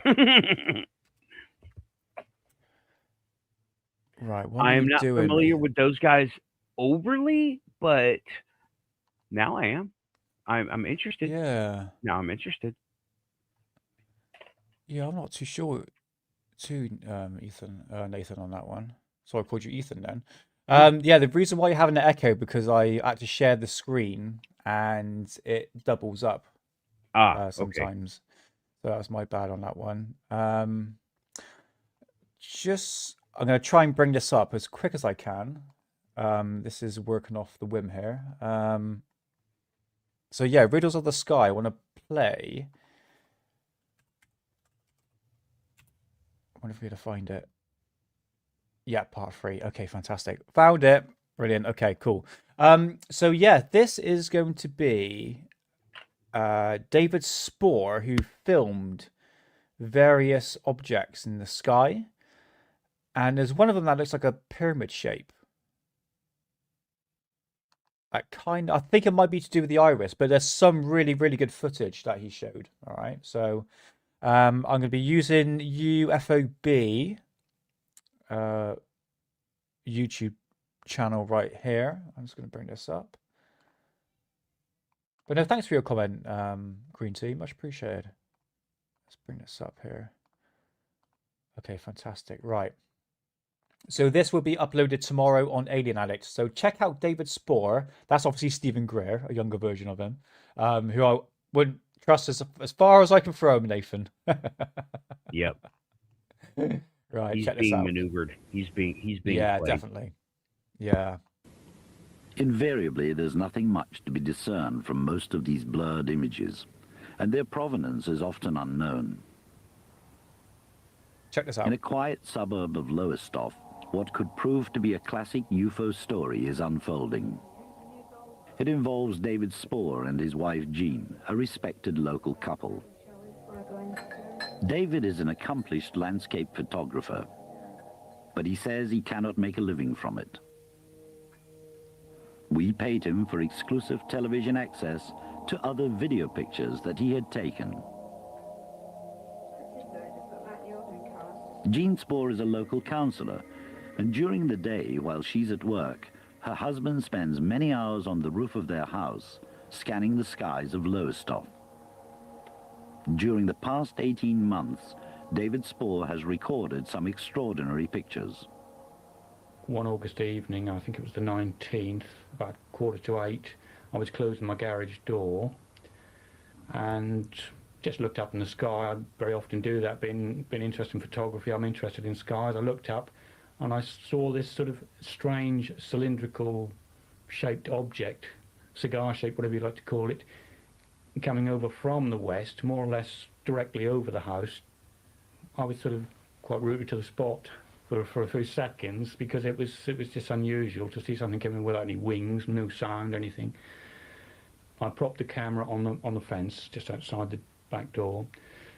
Right. I am not familiar with those guys overly, but now I am. I'm interested. Yeah. Now I'm interested. Yeah, I'm not too sure. Nathan on that one. So I called you Ethan then. Yeah, the reason why you're having an echo because I had to share the screen and it doubles up sometimes. So that's my bad on that one. I'm going to try and bring this up as quick as I can. This is working off the whim here. So yeah, Riddles of the Sky. I want to play. I wonder if we're going to find it. Yeah, part 3. Okay, fantastic. Found it. Brilliant. Okay, cool. So yeah, this is going to be David Spoor, who filmed various objects in the sky. And there's one of them that looks like a pyramid shape. I think it might be to do with the iris, but there's some really, really good footage that he showed. All right, so I'm going to be using UFOB YouTube channel right here. I'm just going to bring this up. But no, thanks for your comment, Green Tea. Much appreciated. Let's bring this up here. Okay, fantastic. Right. So this will be uploaded tomorrow on Alien Addict. So check out David Spohr. That's obviously Stephen Greer, a younger version of him, who I wouldn't trust as far as I can throw him, Nathan. Yep. Right, He's check this being out. maneuvered. He's being Yeah, played. definitely. Yeah. Invariably, there's nothing much to be discerned from most of these blurred images, and their provenance is often unknown. Check this out. In a quiet suburb of Lowestoft, what could prove to be a classic UFO story is unfolding. It involves David Spohr and his wife Jean, a respected local couple. David is an accomplished landscape photographer, but he says he cannot make a living from it. We paid him for exclusive television access to other video pictures that he had taken. Jean Spohr is a local councillor, and during the day, while she's at work, her husband spends many hours on the roof of their house, scanning the skies of Lowestoft. During the past 18 months, David Spohr has recorded some extraordinary pictures. One August evening, I think it was the 19th, about 7:45, I was closing my garage door and just looked up in the sky. I very often do that, being interested in photography, I'm interested in skies. I looked up and I saw this sort of strange cylindrical shaped object, cigar shaped, whatever you like to call it, coming over from the west, more or less directly over the house. I was sort of quite rooted to the spot for a few seconds, because it was just unusual to see something coming without any wings, no sound, anything. I propped the camera on the fence just outside the back door,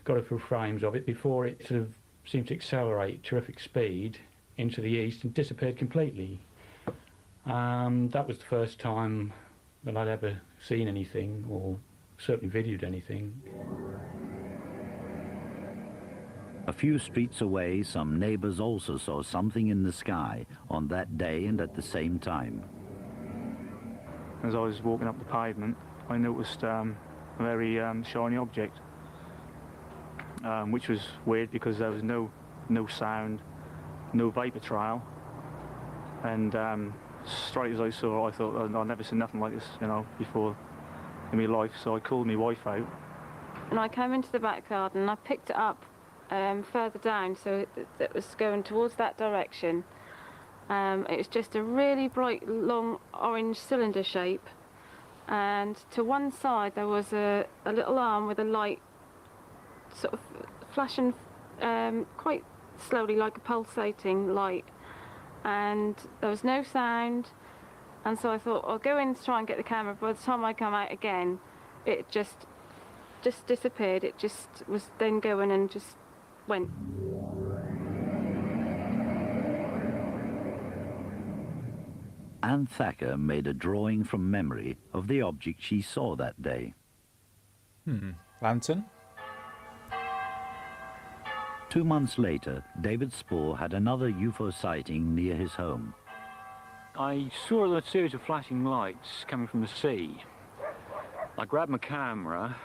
got a few frames of it before it sort of seemed to accelerate terrific speed into the east and disappeared completely. That was the first time that I'd ever seen anything, or certainly videoed anything. A few streets away, some neighbors also saw something in the sky on that day and at the same time. As I was walking up the pavement, I noticed a very shiny object, which was weird because there was no sound, no vapor trail, and straight as I saw it, I thought, I've never seen nothing like this, before in my life. So I called my wife out. And I came into the back garden and I picked it up further down, so it was going towards that direction. It was just a really bright, long orange cylinder shape, and to one side there was a little arm with a light sort of flashing quite slowly, like a pulsating light, and there was no sound. And so I thought, I'll go in to try and get the camera. By the time I come out again, it just disappeared. It just was then going and just went. Anne Thacker made a drawing from memory of the object she saw that day. Lantern. 2 months later, David Spohr had another UFO sighting near his home. I saw a series of flashing lights coming from the sea. I grabbed my camera,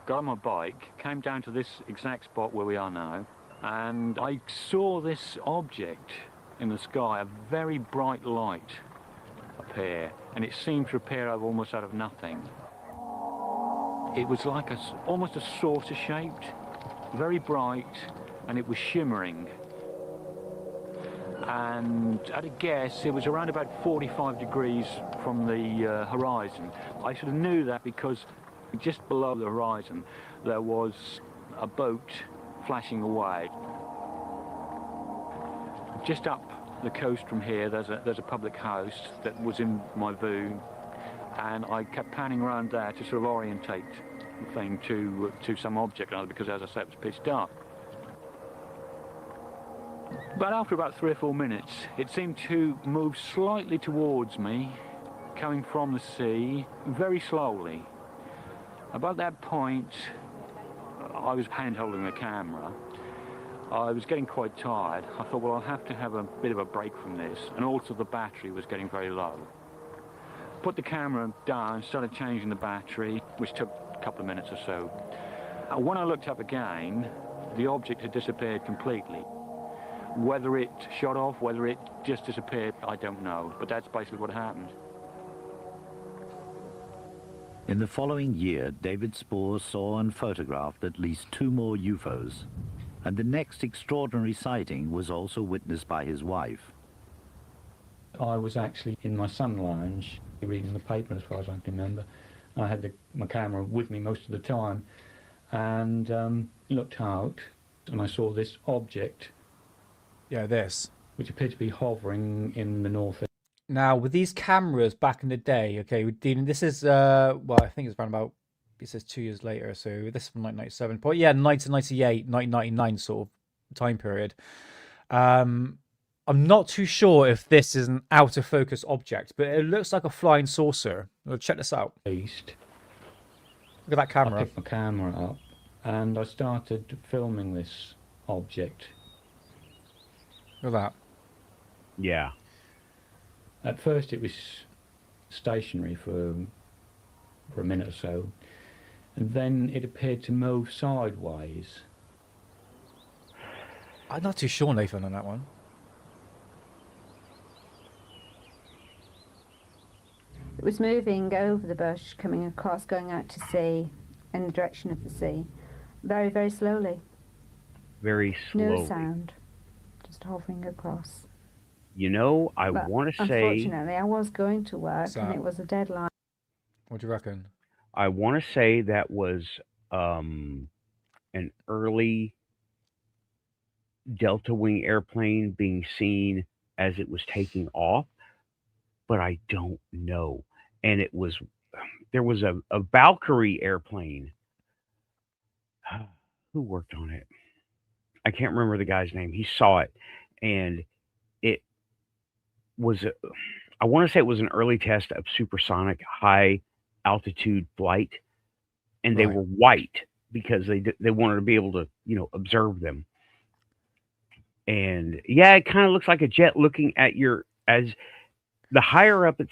got on my bike, came down to this exact spot where we are now, and I saw this object in the sky, a very bright light appear, and it seemed to appear almost out of nothing. It was like almost a saucer shaped, very bright, and it was shimmering. And at a guess, it was around about 45 degrees from the horizon. I sort of knew that because just below the horizon there was a boat flashing away. Just up the coast from here, there's a public house that was in my view, and I kept panning around there to sort of orientate the thing to some object or other, because as I said, it was pitch dark. But after about 3 or 4 minutes, it seemed to move slightly towards me, coming from the sea very slowly. About that point, I was hand-holding the camera. I was getting quite tired. I thought, well, I'll have to have a bit of a break from this, and also the battery was getting very low. Put the camera down, started changing the battery, which took a couple of minutes or so. When I looked up again, the object had disappeared completely. Whether it shot off, whether it just disappeared, I don't know, but that's basically what happened. In the following year, David Spoor saw and photographed at least 2 more UFOs, and the next extraordinary sighting was also witnessed by his wife. I was actually in my sun lounge reading the paper, as far as I can remember. I had my camera with me most of the time, and looked out, and I saw this object. Yeah, this. Which appeared to be hovering in the north. Now, with these cameras back in the day, okay, this is, well, I think it's around about, it says 2 years later, so this is from 1997, but yeah, 1998, 1999 sort of time period. I'm not too sure if this is an out of focus object, but it looks like a flying saucer. Well, check this out. East. Look at that camera. I picked my camera up and I started filming this object. Look at that. Yeah. At first it was stationary for a minute or so, and then it appeared to move sideways. I'm not too sure, Nathan, on that one. It was moving over the bush, coming across, going out to sea, in the direction of the sea, very, very slowly. Very slowly. No sound, just hovering across. You know, I want to say... Unfortunately, I was going to work, and it was a deadline. What do you reckon? I want to say that was an early Delta Wing airplane being seen as it was taking off, but I don't know. And there was a Valkyrie airplane. Who worked on it? I can't remember the guy's name. He saw it, and it was, I want to say it was an early test of supersonic high altitude flight, and they were white because they wanted to be able to, observe them. And yeah, it kind of looks like a jet looking at as the higher up it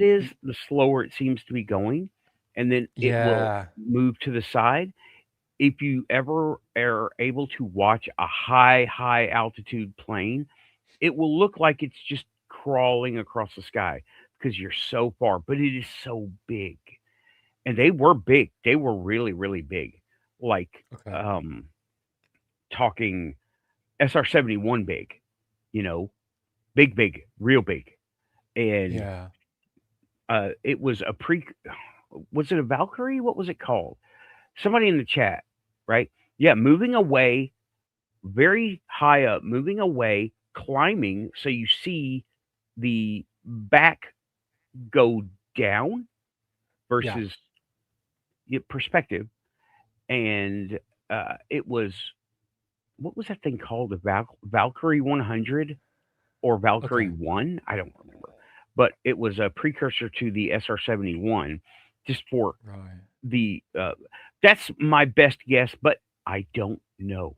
is, the slower it seems to be going, and then it will move to the side. If you ever are able to watch a high altitude plane, it will look like it's just crawling across the sky because you're so far, but it is so big. And they were big. They were really, really big. Like, talking SR-71 big, big, real big. And it was was it a Valkyrie? What was it called? Somebody in the chat, right? Yeah, moving away, very high up, moving away, climbing, so you see the back go down versus perspective. And it was, what was that thing called? The Valkyrie 100 or Valkyrie 1? I don't remember. But it was a precursor to the SR-71, just for the, that's my best guess, but I don't know.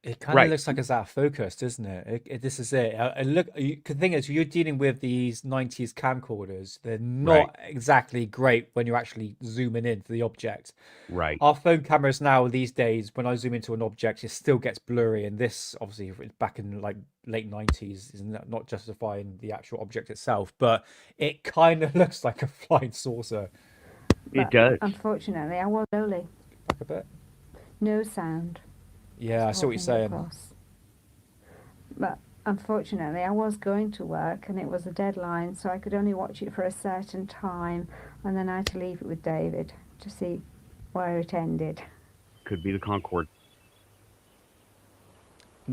It kind of looks like it's out of focus, doesn't it? This is it. The thing is, you're dealing with these 90s camcorders. They're not exactly great when you're actually zooming in for the object. Right. Our phone cameras now these days, when I zoom into an object, it still gets blurry. And this, obviously, back in like late 90s, is not justifying the actual object itself, but it kind of looks like a flying saucer. It does. Unfortunately, I was slowly. Back a bit. No sound. Yeah, I see what you're saying. Across. But unfortunately, I was going to work, and it was a deadline, so I could only watch it for a certain time, and then I had to leave it with David to see where it ended. Could be the Concorde.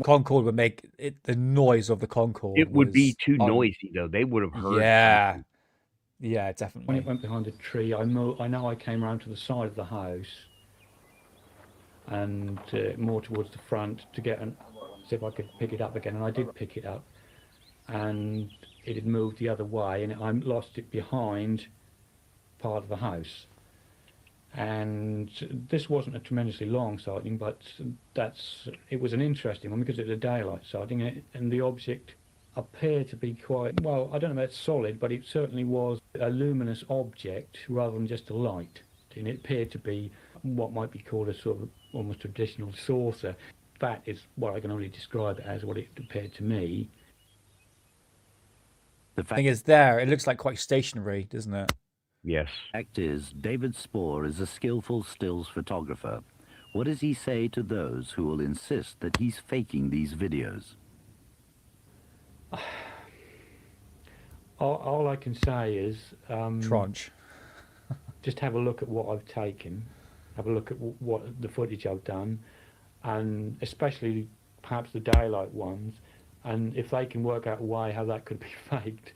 Concorde would make the noise of the Concorde. It would be too noisy, though. They would have heard. Yeah. Something. Yeah, definitely. When it went behind a tree, I know I came around to the side of the house and more towards the front to see if I could pick it up again, and I did pick it up, and it had moved the other way, and I lost it behind part of the house. And this wasn't a tremendously long sighting, but it was an interesting one because it was a daylight sighting, and the object appeared to be quite, well, I don't know if it's solid, but it certainly was a luminous object rather than just a light. And it appeared to be what might be called a sort of almost traditional saucer. That is what I can only describe it as, what it appeared to me. The Thing is, there, it looks like quite stationary, doesn't it? Yes. fact is, David Spohr is a skillful stills photographer. What does he say to those who will insist that he's faking these videos? All I can say is Tranche. just have a look at what I've taken, have a look at what the footage I've done, and especially perhaps the daylight ones, and if they can work out a way how that could be faked,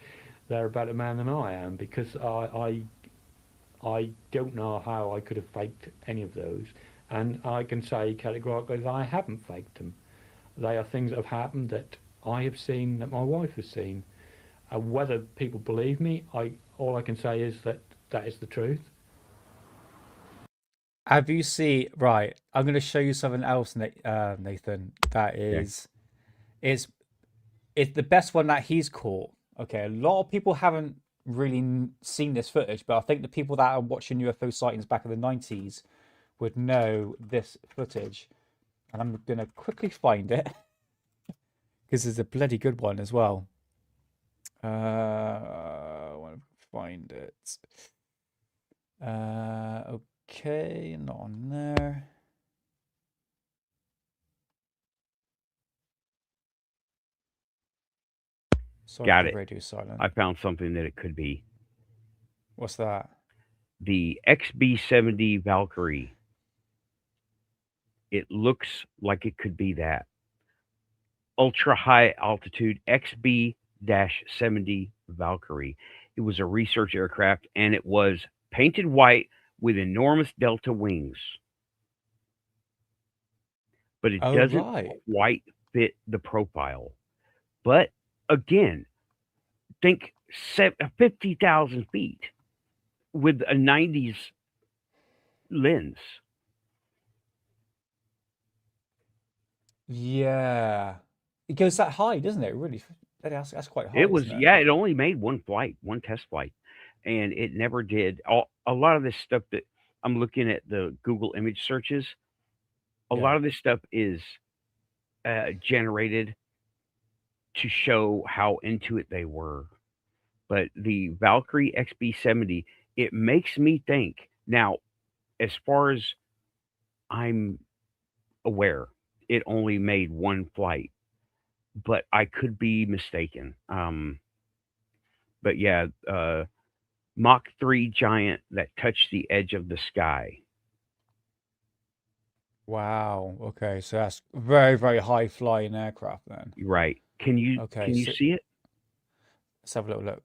they're a better man than I am, because I don't know how I could have faked any of those, and I can say categorically that I haven't faked them. They are things that have happened that I have seen, that my wife has seen. Whether people believe me, all I can say is that that is the truth. Have you seen? Right, I'm going to show you something else, Nathan. That is, it's the best one that he's caught. Okay, a lot of people haven't really seen this footage, but I think the people that are watching UFO sightings back in the 90s would know this footage. And I'm going to quickly find it because it's a bloody good one as well. I want to find it. Okay, not on there. Sorry Got for it. the radio silent. I found something that it could be. What's that? The XB-70 Valkyrie. It looks like it could be that. Ultra high altitude XB-70 Valkyrie. It was a research aircraft, and it was painted white with enormous delta wings. But it Oh, doesn't right. quite fit the profile. But again, think 50,000 feet with a 90s lens. Yeah. It goes that high, doesn't it? Really, that's quite high, It was, isn't it? yeah, it only made one flight, one test flight, and it never did. A lot of this stuff that I'm looking at the Google image searches, a lot Yeah. of this stuff is generated to show how into it they were. But the Valkyrie XB-70, it makes me think. Now, as far as I'm aware, it only made one flight, but I could be mistaken. But yeah, Mach 3 giant that touched the edge of the sky. Wow. Okay, so that's very, very high flying aircraft then. Right. Can you Okay, can you so see it? let's have a little look.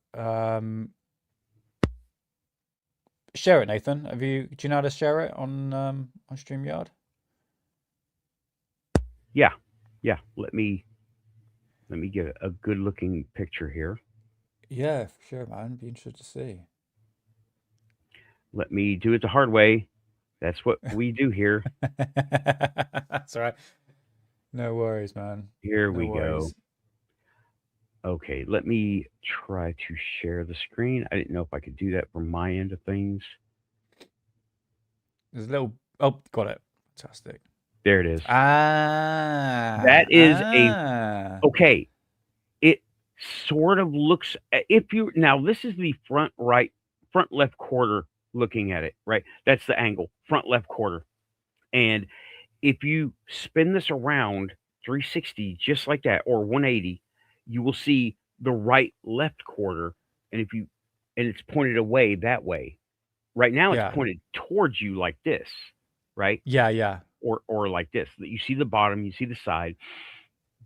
Share it, Nathan. Do you know how to share it on StreamYard? Yeah. Yeah. Let me get a good looking picture here. Yeah, for sure, man. Be interested to see. Let me do it the hard way. That's what we do here. That's all right. No worries, man. Here No we go. worries. Okay, let me try to share the screen. I didn't know if I could do that from my end of things. There's a little. Oh, got it. Fantastic. There it is. That is okay. It sort of looks, if you now this is the front left quarter looking at it, right? That's the angle, front left quarter. And if you spin this around 360 just like that, or 180, you will see the right left quarter. And it's pointed away that way. Right now Yeah. it's pointed towards you like this, right? Yeah. Or like this. You see the bottom, you see the side.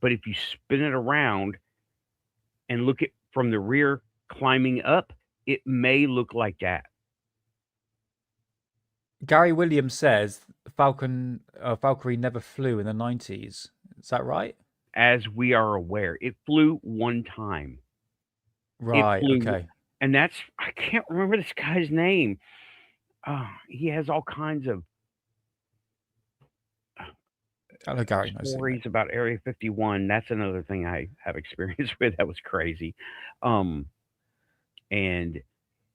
But if you spin it around and look at from the rear climbing up, it may look like that. Gary Williams says Valkyrie never flew in the 90s. Is that right? As we are aware, it flew one time. Right. flew, Okay. and I can't remember this guy's name. He has all kinds of Hello, Gary. Nice to see you, mate. stories about Area 51. That's another thing I have experience with. That was crazy. And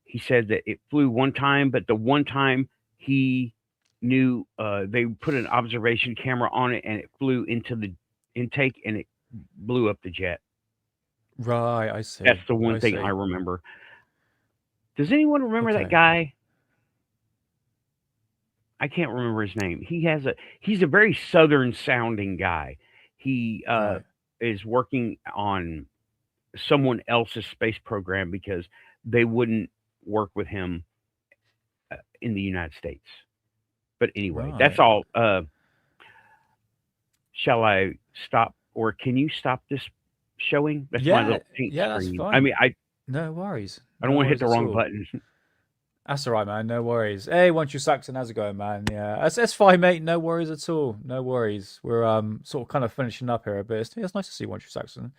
he said that it flew one time, but the one time he knew they put an observation camera on it and it flew into the intake and it blew up the jet. Right. I see. That's the one I thing see. I remember. Does anyone remember that Okay. guy? I can't remember his name. He's a very southern sounding guy. He Right. is working on someone else's space program because they wouldn't work with him in the United States. But anyway, that's Right. all. Shall I stop, or can you stop this showing? That's my Yeah. little paint Yeah. That's screen. I fine. mean, I No worries. don't No want to hit worries the at wrong all. button. That's all right, man. No worries. Hey, once you Saxon, how's it going, man? Yeah, that's fine, mate. No worries at all. No worries. We're sort of kind of finishing up here a bit. It's nice to see once you Saxon,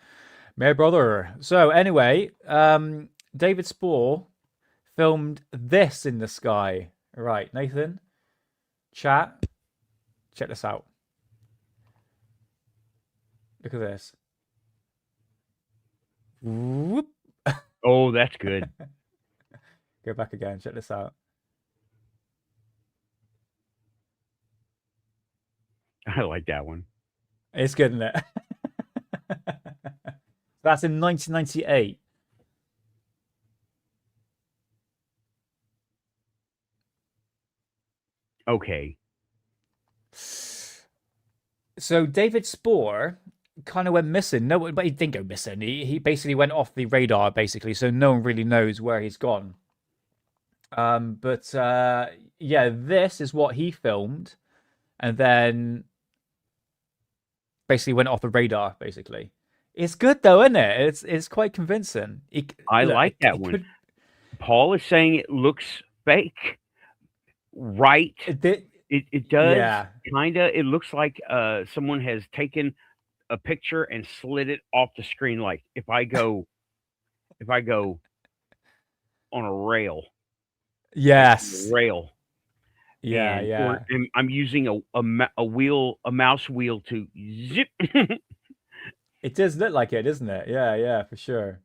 my brother. So anyway, David Spore filmed this in the sky. All right, Nathan, chat, check this out. Look at this. Whoop. Oh, that's good. Go back again. Check this out. I like that one. It's good, isn't it? That's in 1998. Okay. So David Spore kind of went missing. No, but he didn't go missing. He basically went off the radar, basically. So no one really knows where he's gone. But yeah, this is what he filmed, and then basically went off the radar. Basically, it's good though, isn't it? It's quite convincing. I like that one. Paul is saying it looks fake, right? It does, Yeah. kinda. It looks like someone has taken a picture and slid it off the screen. Like if I go on a rail. Yes. Rail. Yeah, yeah. Or I'm using a mouse wheel to zip. It does look like it, doesn't it? Yeah, yeah, for sure.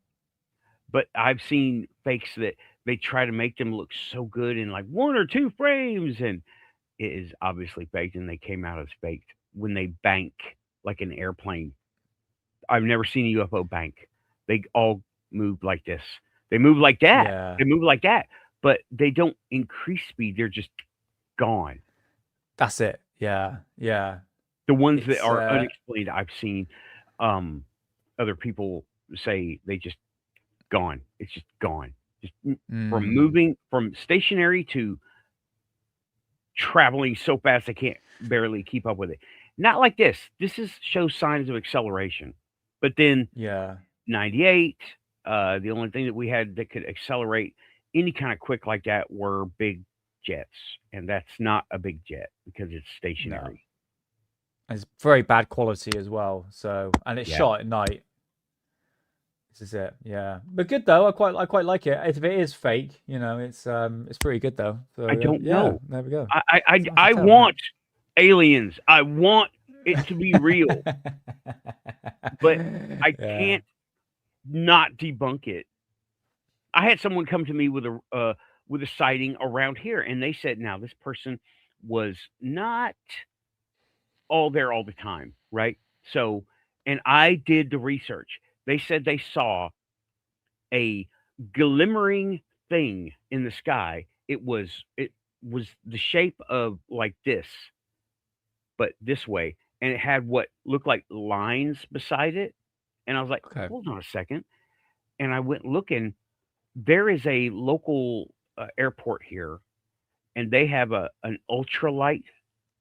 But I've seen fakes that they try to make them look so good in like 1 or 2 frames, and it is obviously faked, and they came out as faked when they bank like an airplane. I've never seen a UFO bank. They all move like this. They move like that. Yeah. They move like that, but they don't increase speed. They're just gone. That's it. Yeah, yeah. The ones that are unexplained, I've seen other people say they just gone. It's just gone. Just from moving from stationary to traveling so fast I can't barely keep up with it. Not like this. This shows signs of acceleration. But then 98, the only thing that we had that could accelerate any kind of quick like that were big jets, and that's not a big jet because it's stationary. No. It's very bad quality as well. So, and it's shot at night. This is it. Yeah, but good though. I quite like it. If it is fake, it's pretty good though. So, I don't know. There we go. I want aliens. I want it to be real, but I can't not debunk it. I had someone come to me with a sighting around here, and they said, now this person was not all there all the time, right? So, and I did the research. They said they saw a glimmering thing in the sky. It was the shape of like this, but this way, and it had what looked like lines beside it. And I was like, hold on a second. And I went looking. There is a local airport here, and they have an ultralight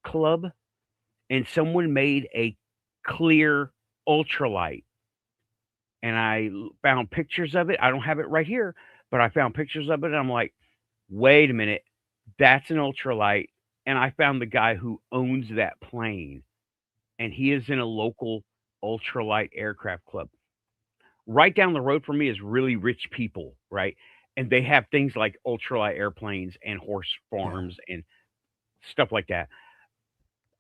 club, and someone made a clear ultralight. And I found pictures of it. I don't have it right here, but I found pictures of it. And I'm like, wait a minute, that's an ultralight. And I found the guy who owns that plane, and he is in a local ultralight aircraft club. right down the road from me is really rich people, right? And they have things like ultralight airplanes and horse Yeah. farms and stuff like that.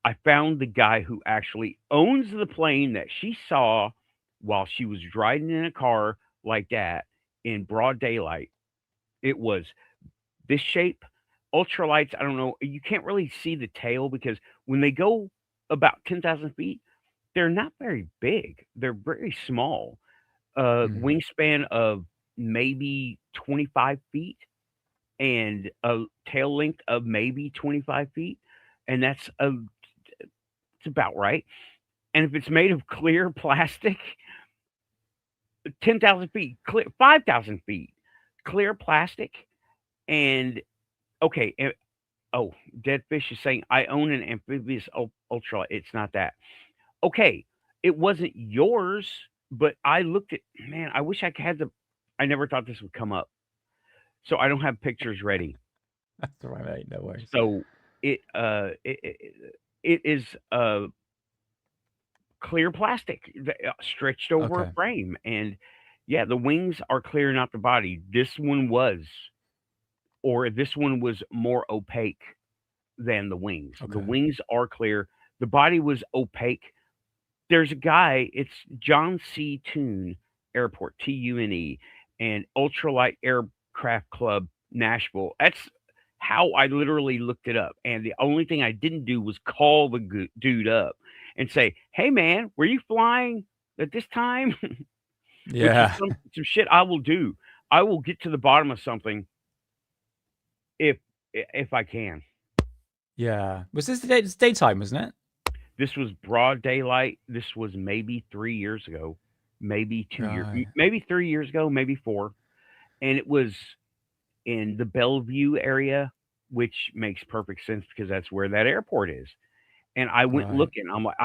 I found the guy who actually owns the plane that she saw while she was driving in a car like that in broad daylight. It was this shape, ultralights. I don't know. You can't really see the tail because when they go about 10,000 feet, they're not very big. They're very small. Mm. Wingspan of maybe 25 feet and a tail length of maybe 25 feet. And it's about right. And if it's made of clear plastic, 10,000 feet, clear, 5,000 feet, clear plastic. And okay. Oh, Dead Fish is saying, I own an amphibious ultra. It's not that. Okay. It wasn't yours, but I looked at, man, I wish I had I never thought this would come up. So I don't have pictures ready. That's all right, mate. No worries. So it is clear plastic stretched over Okay. a frame. And yeah, the wings are clear, not the body. This one was more opaque than the wings. The Okay. wings are clear. The body was opaque. There's a guy, it's John C. Tune Airport, Tune, and Ultralight Aircraft Club, Nashville. That's how I literally looked it up. And the only thing I didn't do was call the dude up and say, hey, man, were you flying at this time? Which is Yeah. some shit I will do. I will get to the bottom of something if I can. Yeah. Was this it's daytime, wasn't it? This was broad daylight. This was maybe 3 years ago, maybe 2 years, Right. maybe 3 years ago, maybe 4. And it was in the Bellevue area, which makes perfect sense because that's where that airport is. And I went Right. looking. I'm like,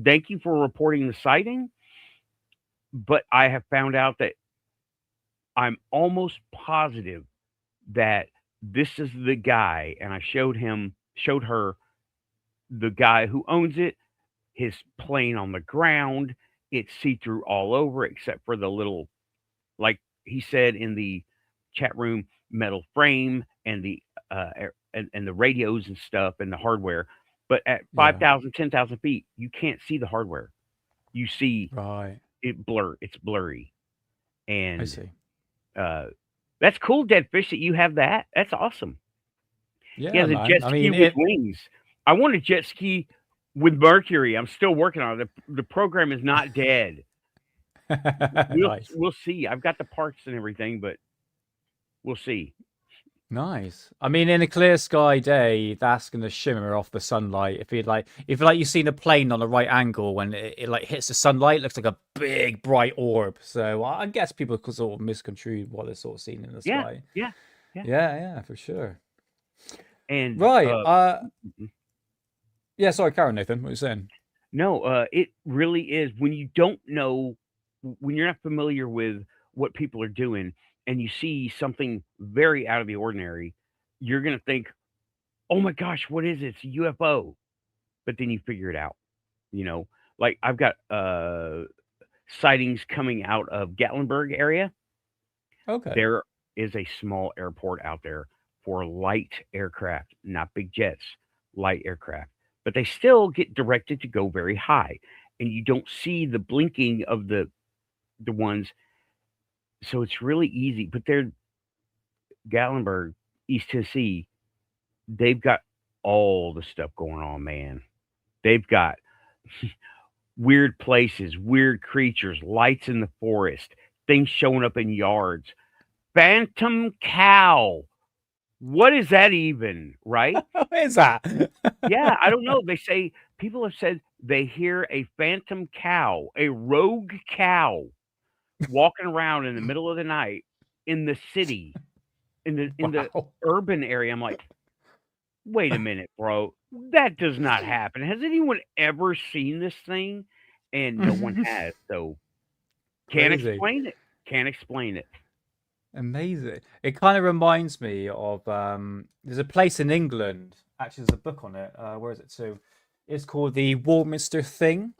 thank you for reporting the sighting, but I have found out that I'm almost positive that this is the guy. And I showed her the guy who owns it, his plane on the ground. It's see-through all over except for the little, like he said in the chat room, metal frame and the and the radios and stuff and the hardware. But at Yeah. 5,000, 10,000 feet, you can't see the hardware. You see Right. it's blurry. I And see. that's cool, Dead Fish, that you have that. That's awesome. He Yeah, has a man. jet I ski mean, with wings. I want a jet ski with Mercury. I'm still working on it. The program is not dead. Nice. We'll see. I've got the parts and everything, but we'll see. Nice. I mean, in a clear sky day, that's gonna shimmer off the sunlight. If you've seen a plane on the right angle when it like hits the sunlight, it looks like a big bright orb. So I guess people could sort of misconstrue what they're sort of seeing in the Yeah, sky. yeah. Yeah, for sure. And Right. mhm. Yeah. Sorry, Karen, Nathan. What are you saying? No, it really is when you don't know, when you're not familiar with what people are doing and you see something very out of the ordinary, you're gonna think, "Oh my gosh, what is it? It's a UFO." But then you figure it out, you know? Like I've got sightings coming out of Gatlinburg area. Okay. There is a small airport out there for light aircraft, not big jets, light aircraft. But they still get directed to go very high. And you don't see the blinking of the ones. So it's really easy. But they're Gatlinburg, East Tennessee, they've got all the stuff going on, man. They've got weird places, weird creatures, lights in the forest, things showing up in yards. Phantom cow. What is that even, right? What is that? Yeah, I don't know. People have said they hear a phantom cow, a rogue cow walking around in the middle of the night in the city, in the Wow. urban area. I'm like, wait a minute, bro. That does not happen. Has anyone ever seen this thing? And no one has. So can't Crazy. explain it. Can't explain it. Amazing. It kind of reminds me of there's a place in England. Actually, there's a book on it. Where is it too? It's called the Warminster Thing,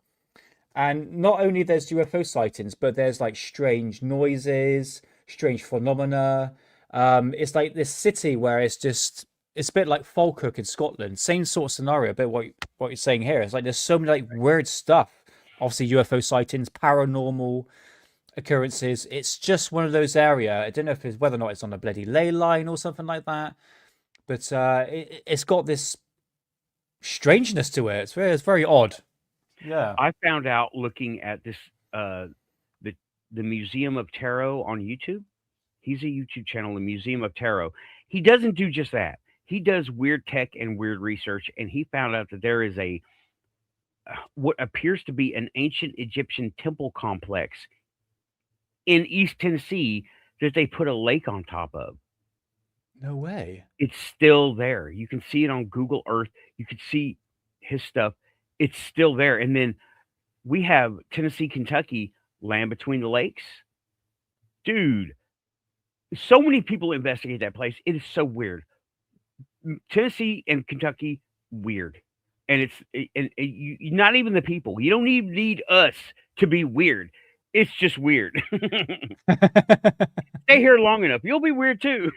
And not only there's UFO sightings, but there's like strange noises, strange phenomena. It's like this city where it's a bit like Falkirk in Scotland. Same sort of scenario, a bit what you're saying here. It's like there's so many like weird stuff. Obviously, UFO sightings, paranormal occurrences. It's just one of those area. I don't know if it's whether or not it's on a bloody ley line or something like that, but it's got this strangeness to it. It's very odd. Yeah. I found out looking at this the Museum of Tarot on YouTube. He's a YouTube channel, the Museum of Tarot. He doesn't do just that. He does weird tech and weird research, and he found out that there is a what appears to be an ancient Egyptian temple complex in East Tennessee that they put a lake on top of. No way. It's still there. You can see it on Google Earth. You can see his stuff. It's still there. And then we have Tennessee, Kentucky, land between the lakes. Dude, so many people investigate that place. It is so weird. Tennessee and Kentucky, weird. And you not even the people. You don't even need us to be weird. It's just weird. Stay here long enough. You'll be weird too.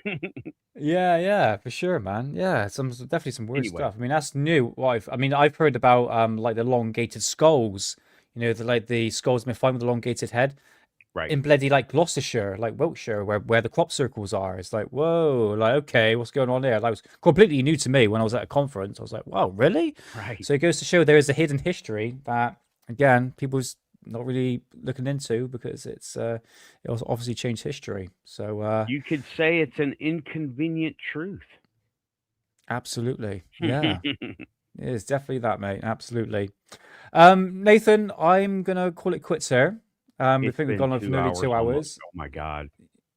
Yeah, for sure, man. Yeah, definitely some weird stuff. I mean, that's new. I've heard about like the elongated skulls. You know, the skulls been found with elongated head. Right. In bloody like Gloucestershire, like Wiltshire, where the crop circles are. It's like, whoa, like okay, what's going on there? That was completely new to me when I was at a conference. I was like, wow, really? Right. So it goes to show there is a hidden history that, again, people's not really looking into because it was obviously changed history. So you could say it's an inconvenient truth. Absolutely, yeah, it's definitely that, mate. Absolutely. Nathan, I'm gonna call it quits here. We think we've gone on for nearly 2 hours. Oh my God.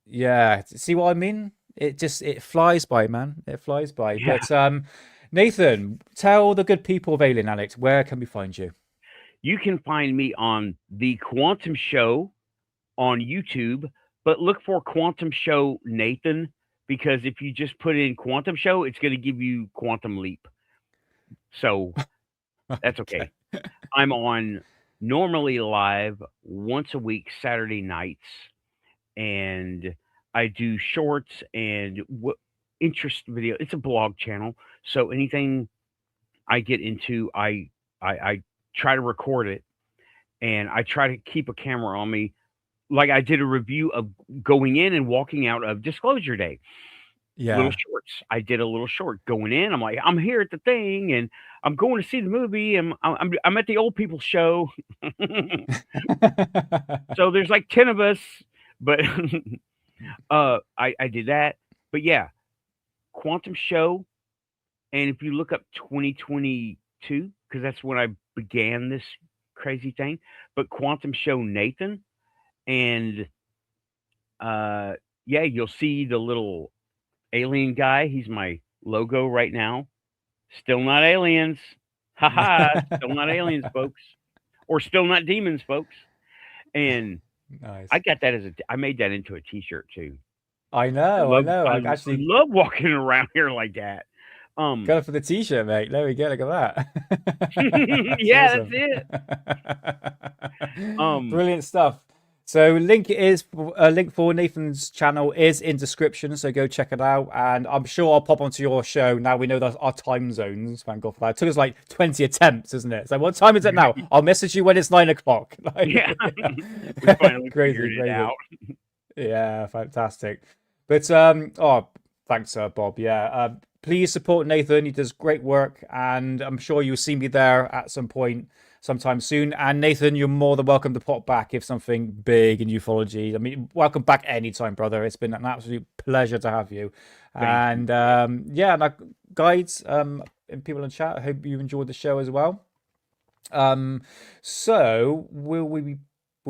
Yeah. See what I mean? It flies by, man. It flies by. Yeah. But Nathan, tell the good people of Alien Addict, where can we find you? You can find me on the Quantum Show on YouTube, but look for Quantum Show Nathan, because if you just put in Quantum Show, it's going to give you Quantum Leap. So that's okay. I'm on normally live once a week, Saturday nights, and I do shorts and interest video. It's a blog channel, so anything I get into, I try to record it, and I try to keep a camera on me. Like I did a review of going in and walking out of Disclosure Day. Yeah. Little shorts. I did a little short going in. I'm like, I'm here at the thing, and I'm going to see the movie, and I'm at the old people show. So there's like 10 of us, but I did that. But yeah, Quantum Show, and if you look up 2022, because that's when I began this crazy thing, but Quantum Show Nathan, and yeah, you'll see the little alien guy. He's my logo right now. Still not aliens. Haha. Still not aliens, folks. Or still not demons, folks. And nice. I got that I made that into a t-shirt too. I know. I actually love walking around here like that. Go for the t-shirt, mate. There we go. Look at that. Yeah, awesome. That's it. Brilliant stuff. So link for Nathan's channel is in description, so go check it out. And I'm sure I'll pop onto your show now. We know that our time zones. Thank God for that. It took us like 20 attempts, isn't it? So what time is it now? I'll message you when it's 9 o'clock. Like, yeah, we finally figured it out. Yeah, fantastic. But thanks, Bob. Yeah, please support Nathan. He does great work, and I'm sure you'll see me there at some point sometime soon. And Nathan, you're more than welcome to pop back if something big in ufology. I mean, welcome back anytime, brother. It's been an absolute pleasure to have you. Thank you. Yeah, now, guides and people in chat, I hope you enjoyed the show as well. So we'll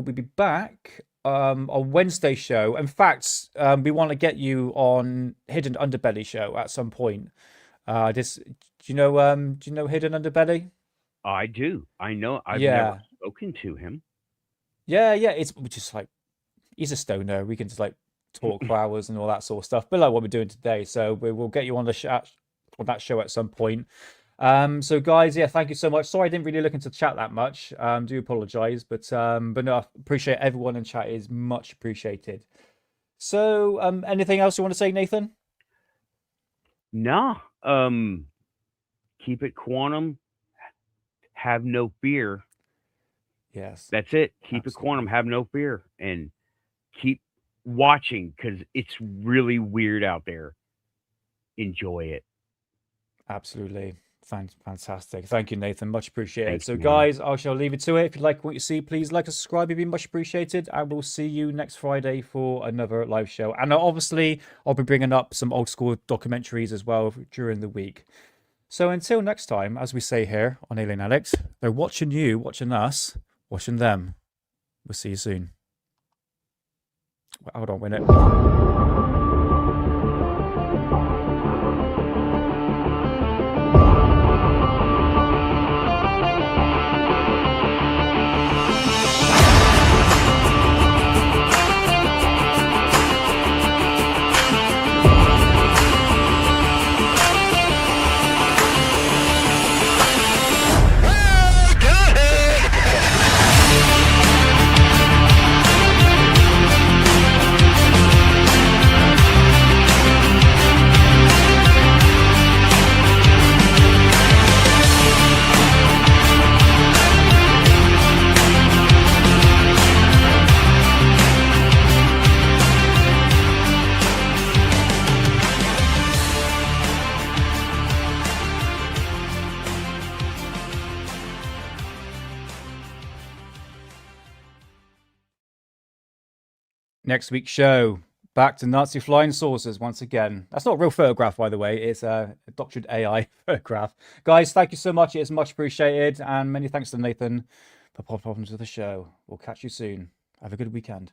be back on Wednesday show. In fact, we want to get you on Hidden Underbelly show at some point. Do you know Hidden Underbelly? I do. I know. I've never spoken to him. Yeah. It's just like he's a stoner. We can just like talk for hours and all that sort of stuff. But like what we're doing today, so we'll get you on the on that show at some point. So guys, yeah, thank you so much. Sorry I didn't really look into chat that much. Do apologize, but no, I appreciate everyone in chat is much appreciated. So anything else you want to say, Nathan? Nah. Keep it quantum. Have no fear. Yes. That's it. Keep it Absolutely. quantum. Have no fear, and keep watching because it's really weird out there. Enjoy it. Absolutely. Fantastic. Thank you, Nathan. Much appreciated. Thank So you, man. guys, I shall leave it to it. If you like what you see, please like and subscribe. It'd be much appreciated. And we'll see you next Friday for another live show. And obviously, I'll be bringing up some old school documentaries as well during the week. So until next time, as we say here on Alien Addict, they're watching you, watching us, watching them. We'll see you soon. Hold on, wait a minute. Next week's show, back to Nazi flying saucers once again. That's not a real photograph, by the way. It's a doctored AI photograph. Guys, thank you so much. It is much appreciated. And many thanks to Nathan for popping to the show. We'll catch you soon. Have a good weekend.